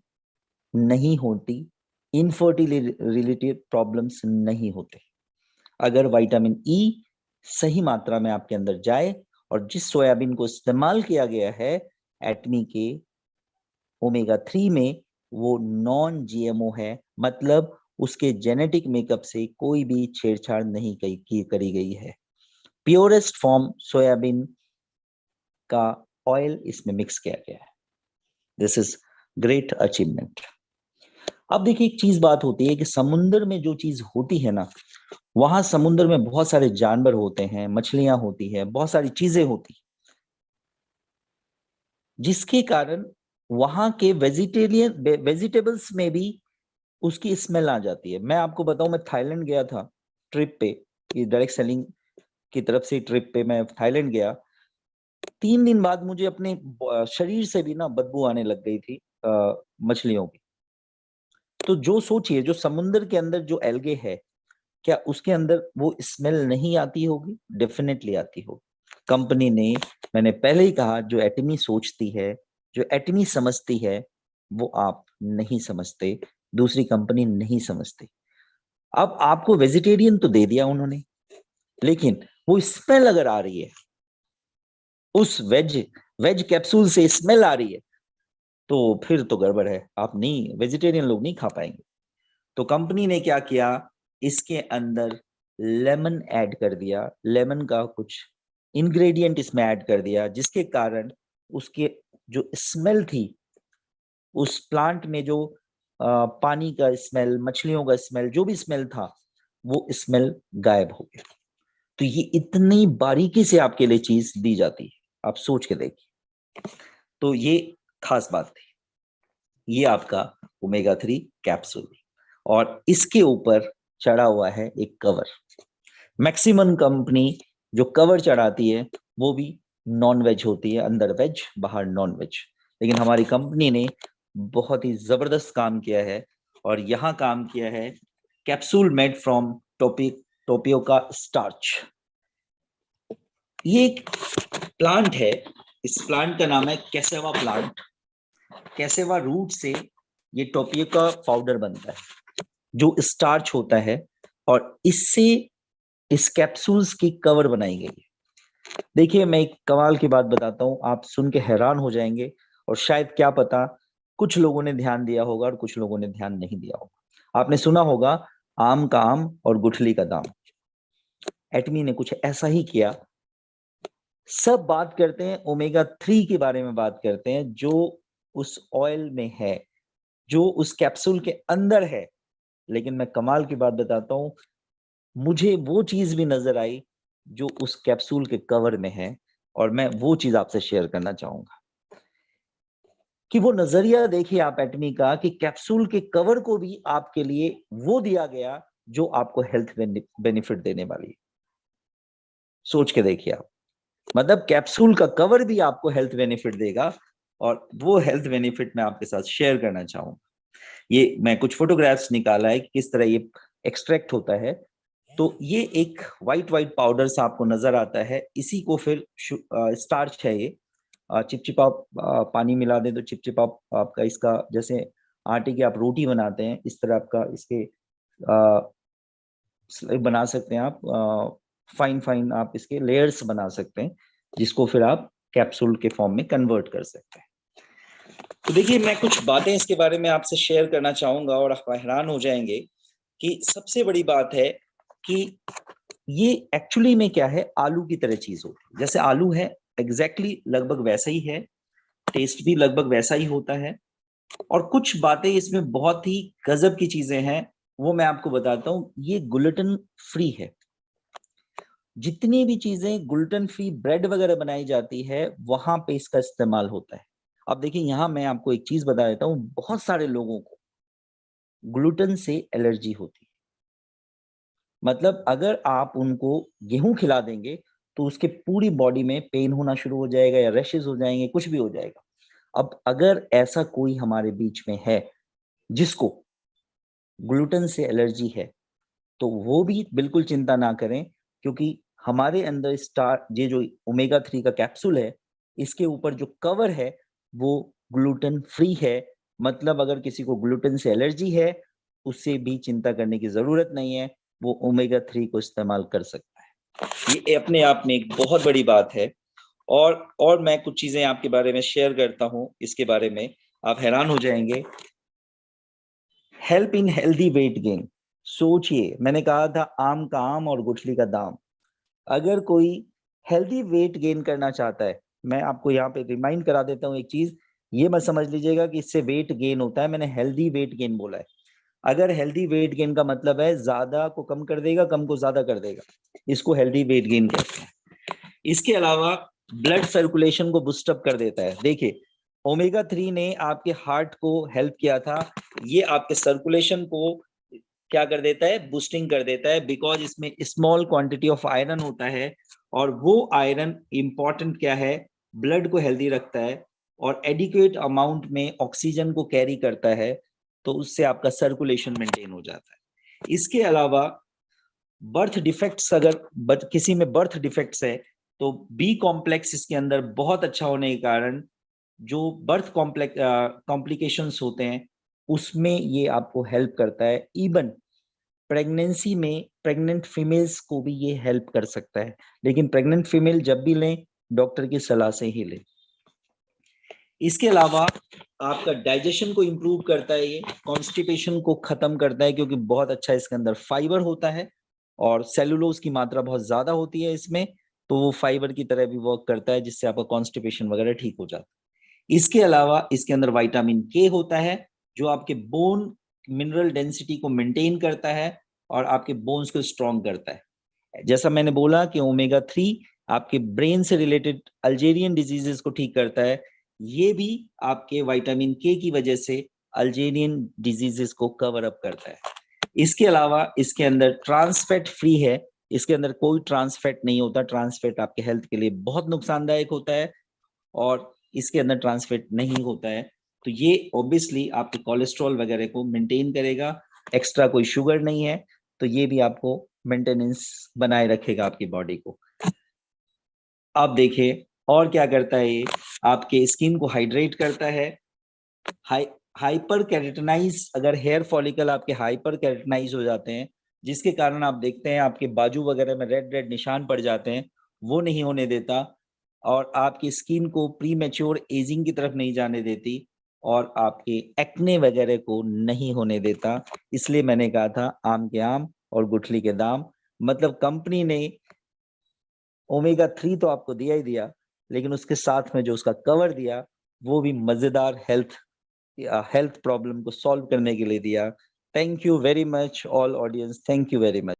नहीं होती, इनफर्टिलिटी रिलेटेड प्रॉब्लम्स नहीं होते अगर विटामिन ई सही मात्रा में आपके अंदर जाए। और जिस सोयाबीन को इस्तेमाल किया गया है एटमी के ओमेगा 3 में, वो नॉन जीएमओ है, मतलब उसके जेनेटिक मेकअप से कोई भी छेड़छाड़ नहीं करी गई है। प्योरेस्ट फॉर्म सोयाबीन का ऑयल इसमें मिक्स किया गया है। This is great achievement. अब देखिए, एक चीज बात होती है कि समुद्र में जो चीज होती है ना, वहां समुद्र में बहुत सारे जानवर होते हैं, मछलियां होती है, बहुत सारी चीजें होती, जिसके कारण वहां के वेजिटेबल्स में भी उसकी स्मेल आ जाती है। मैं आपको बताऊं, मैं थाईलैंड गया था ट्रिप पे, ये डायरेक्ट सेलिंग की तरफ से ट्रिप पे मैं थाईलैंड गया। 3 दिन बाद मुझे अपने शरीर से भी ना बदबू आने लग गई थी मछलियों की। तो जो सोचिए, जो समुद्र के अंदर जो एल्गे है, क्या उसके अंदर वो स्मेल नहीं आती होगी? डेफिनेटली आती होगी। कंपनी ने, मैंने पहले ही कहा, जो एटमी सोचती है, जो एटमी समझती है, वो आप नहीं समझते, दूसरी कंपनी नहीं समझती। अब आपको वेजिटेरियन तो दे दिया उन्होंने, लेकिन वो स्मेल अगर आ रही है, उस वेज कैप्सूल से स्मेल आ रही है, तो फिर तो गड़बड़ है, आप नहीं, वेजिटेरियन लोग नहीं खा पाएंगे। तो कंपनी ने क्या किया, इसके अंदर लेमन ऐड कर दिया, लेमन का कुछ इंग्रेडिएंट इसमें ऐड कर दिया, जिसके कारण उसके जो स्मेल थी, उस प्लांट में जो पानी का स्मेल, मछलियों का स्मेल, जो भी स्मेल था वो स्मेल गायब हो गया। तो ये इतनी बारीकी से आपके लिए चीज दी जाती है, आप सोच के देखिए। तो ये खास बात थी, ये आपका ओमेगा 3 कैप्सूल, और इसके ऊपर चढ़ा हुआ है एक कवर। मैक्सिमम कंपनी जो कवर चढ़ाती है वो भी नॉन वेज होती है, अंदर वेज बाहर नॉन वेज, लेकिन हमारी कंपनी ने बहुत ही जबरदस्त काम किया है, और यहाँ काम किया है कैप्सूल मेड फ्रॉम टोपियोका स्टार्च। ये एक प्लांट है, इस प्लांट का नाम है कैसेवा प्लांट। कैसेवा रूट से ये टोपियोका पाउडर बनता है जो स्टार्च होता है, और इससे इस कैप्सूल्स की कवर बनाई गई है। देखिए, मैं एक कमाल की बात बताता हूं, आप सुन के हैरान हो जाएंगे, और शायद क्या पता कुछ लोगों ने ध्यान दिया होगा और कुछ लोगों ने ध्यान नहीं दिया होगा। आपने सुना होगा आम का आम और गुठली का दाम। एटमी ने कुछ ऐसा ही किया। सब बात करते हैं ओमेगा 3 के बारे में, बात करते हैं जो उस ऑयल में है, जो उस कैप्सूल के अंदर है, लेकिन मैं कमाल की बात बताता हूं, मुझे वो चीज भी नजर आई जो उस कैप्सूल के कवर में है, और मैं वो चीज आपसे शेयर करना चाहूंगा कि वो नजरिया देखिए आप एटमी का, कि कैप्सूल के कवर को भी आपके लिए वो दिया गया जो आपको हेल्थ बेनिफिट देने वाली है। सोच के देखिए आप, मतलब कैप्सूल का कवर भी आपको हेल्थ बेनिफिट देगा, और वो हेल्थ बेनिफिट मैं आपके साथ शेयर करना चाहूंगा। ये मैं कुछ फोटोग्राफ्स निकाला है कि किस तरह ये एक्सट्रैक्ट होता है। तो ये एक वाइट वाइट पाउडर सा आपको नजर आता है, इसी को फिर स्टार्च है ये, चिपचिपा पानी मिला दें तो चिपचिपा आपका इसका, जैसे आटे की आप रोटी बनाते हैं इस तरह आपका इसके बना सकते हैं आप, फाइन फाइन आप इसके लेयर्स बना सकते हैं, जिसको फिर आप कैप्सूल के फॉर्म में कन्वर्ट कर सकते हैं। तो देखिए, मैं कुछ बातें इसके बारे में आपसे शेयर करना चाहूंगा, और आप हैरान हो जाएंगे कि सबसे बड़ी बात है कि ये एक्चुअली में क्या है, आलू की तरह चीज होती है। जैसे आलू है एग्जैक्टली लगभग वैसा ही है, टेस्ट भी लगभग वैसा ही होता है, और कुछ बातें इसमें बहुत ही गजब की चीजें हैं, वो मैं आपको बताता हूँ। ये ग्लूटेन फ्री है। जितनी भी चीजें ग्लूटेन फ्री ब्रेड वगैरह बनाई जाती है वहां पे इसका इस्तेमाल होता है। अब देखिए, यहां मैं आपको एक चीज बता देता हूँ, बहुत सारे लोगों को ग्लूटेन से एलर्जी होती है। मतलब अगर आप उनको गेहूं खिला देंगे तो उसके पूरी बॉडी में पेन होना शुरू हो जाएगा, या रैशेस हो जाएंगे, कुछ भी हो जाएगा। अब अगर ऐसा कोई हमारे बीच में है जिसको ग्लूटेन से एलर्जी है, तो वो भी बिल्कुल चिंता ना करें, क्योंकि हमारे अंदर स्टार ये जो ओमेगा 3 का कैप्सूल है, इसके ऊपर जो कवर है वो ग्लूटेन फ्री है। मतलब अगर किसी को ग्लूटेन से एलर्जी है, उससे भी चिंता करने की जरूरत नहीं है, वो ओमेगा 3 को इस्तेमाल कर सकता है। ये अपने आप में एक बहुत बड़ी बात है। और मैं कुछ चीजें आपके बारे में शेयर करता हूं, इसके बारे में आप हैरान हो जाएंगे। Help in healthy weight gain. सोचिए, मैंने कहा था आम का आम और गुठली का दाम। अगर कोई हेल्दी वेट गेन करना चाहता है, मैं आपको यहाँ पे रिमाइंड करा देता हूँ एक चीज, ये मत समझ लीजिएगा कि इससे वेट गेन होता है, मैंने हेल्दी वेट गेन बोला है। अगर हेल्दी वेट गेन का मतलब है ज्यादा को कम कर देगा, कम को ज्यादा कर देगा, इसको हेल्दी वेट गेन कहते हैं। इसके अलावा ब्लड सर्कुलेशन को बूस्टअप कर देता है। देखिए, ओमेगा 3 ने आपके हार्ट को हेल्प किया था, ये आपके सर्कुलेशन को क्या कर देता है, बूस्टिंग कर देता है, बिकॉज इसमें स्मॉल क्वांटिटी ऑफ आयरन होता है, और वो आयरन इंपॉर्टेंट क्या है, ब्लड को हेल्दी रखता है, और एडिक्वेट अमाउंट में ऑक्सीजन को कैरी करता है, तो उससे आपका सर्कुलेशन मेंटेन हो जाता है। इसके अलावा बर्थ डिफेक्ट्स, अगर किसी में बर्थ डिफेक्ट्स है तो बी कॉम्प्लेक्स इसके अंदर बहुत अच्छा होने के कारण जो बर्थ कॉम्प्लिकेशंस होते हैं उसमें ये आपको हेल्प करता है। इवन प्रेगनेंसी में प्रेग्नेंट फीमेल्स को भी ये हेल्प कर सकता है, लेकिन प्रेग्नेंट फीमेल जब भी लें डॉक्टर की सलाह से ही लें। इसके अलावा आपका डाइजेशन को इम्प्रूव करता है, ये कॉन्स्टिपेशन को खत्म करता है, क्योंकि बहुत अच्छा इसके अंदर फाइबर होता है, और सेलुलोज की मात्रा बहुत ज्यादा होती है इसमें, तो वो फाइबर की तरह भी वर्क करता है, जिससे आपका कॉन्स्टिपेशन वगैरह ठीक हो जाता है। इसके अलावा इसके अंदर विटामिन के होता है, जो आपके बोन मिनरल डेंसिटी को मेंटेन करता है और आपके बोन्स को स्ट्रॉन्ग करता है। जैसा मैंने बोला कि ओमेगा 3 आपके ब्रेन से रिलेटेड अल्जेरियन डिजीजेस को ठीक करता है, ये भी आपके विटामिन के की वजह से अल्जेरियन डिजीजेस को कवर अप करता है। इसके अलावा इसके अंदर ट्रांसफैट फ्री है, इसके अंदर कोई ट्रांसफैट नहीं होता। ट्रांसफैट आपके हेल्थ के लिए बहुत नुकसानदायक होता है और इसके अंदर ट्रांसफैट नहीं होता है। तो ये ऑब्वियसली आपके कोलेस्ट्रॉल वगैरह को मेंटेन करेगा। एक्स्ट्रा कोई शुगर नहीं है, तो ये भी आपको मेंटेनेंस बनाए रखेगा आपकी बॉडी को। आप देखिए और क्या करता है ये, आपके स्किन को हाइड्रेट करता है। हाइपर कैरेटनाइज, अगर हेयर फॉलिकल आपके हाइपर कैरेटनाइज हो जाते हैं, जिसके कारण आप देखते हैं आपके बाजू वगैरह में रेड रेड निशान पड़ जाते हैं, वो नहीं होने देता और आपकी स्किन को प्री मैच्योर एजिंग की तरफ नहीं जाने देती और आपके एक्ने वगैरह को नहीं होने देता। इसलिए मैंने कहा था आम के आम और गुठली के दाम। मतलब कंपनी ने ओमेगा 3 तो आपको दिया ही दिया, लेकिन उसके साथ में जो उसका कवर दिया वो भी मजेदार हेल्थ प्रॉब्लम को सॉल्व करने के लिए दिया। Thank you very much all audience, thank you very much.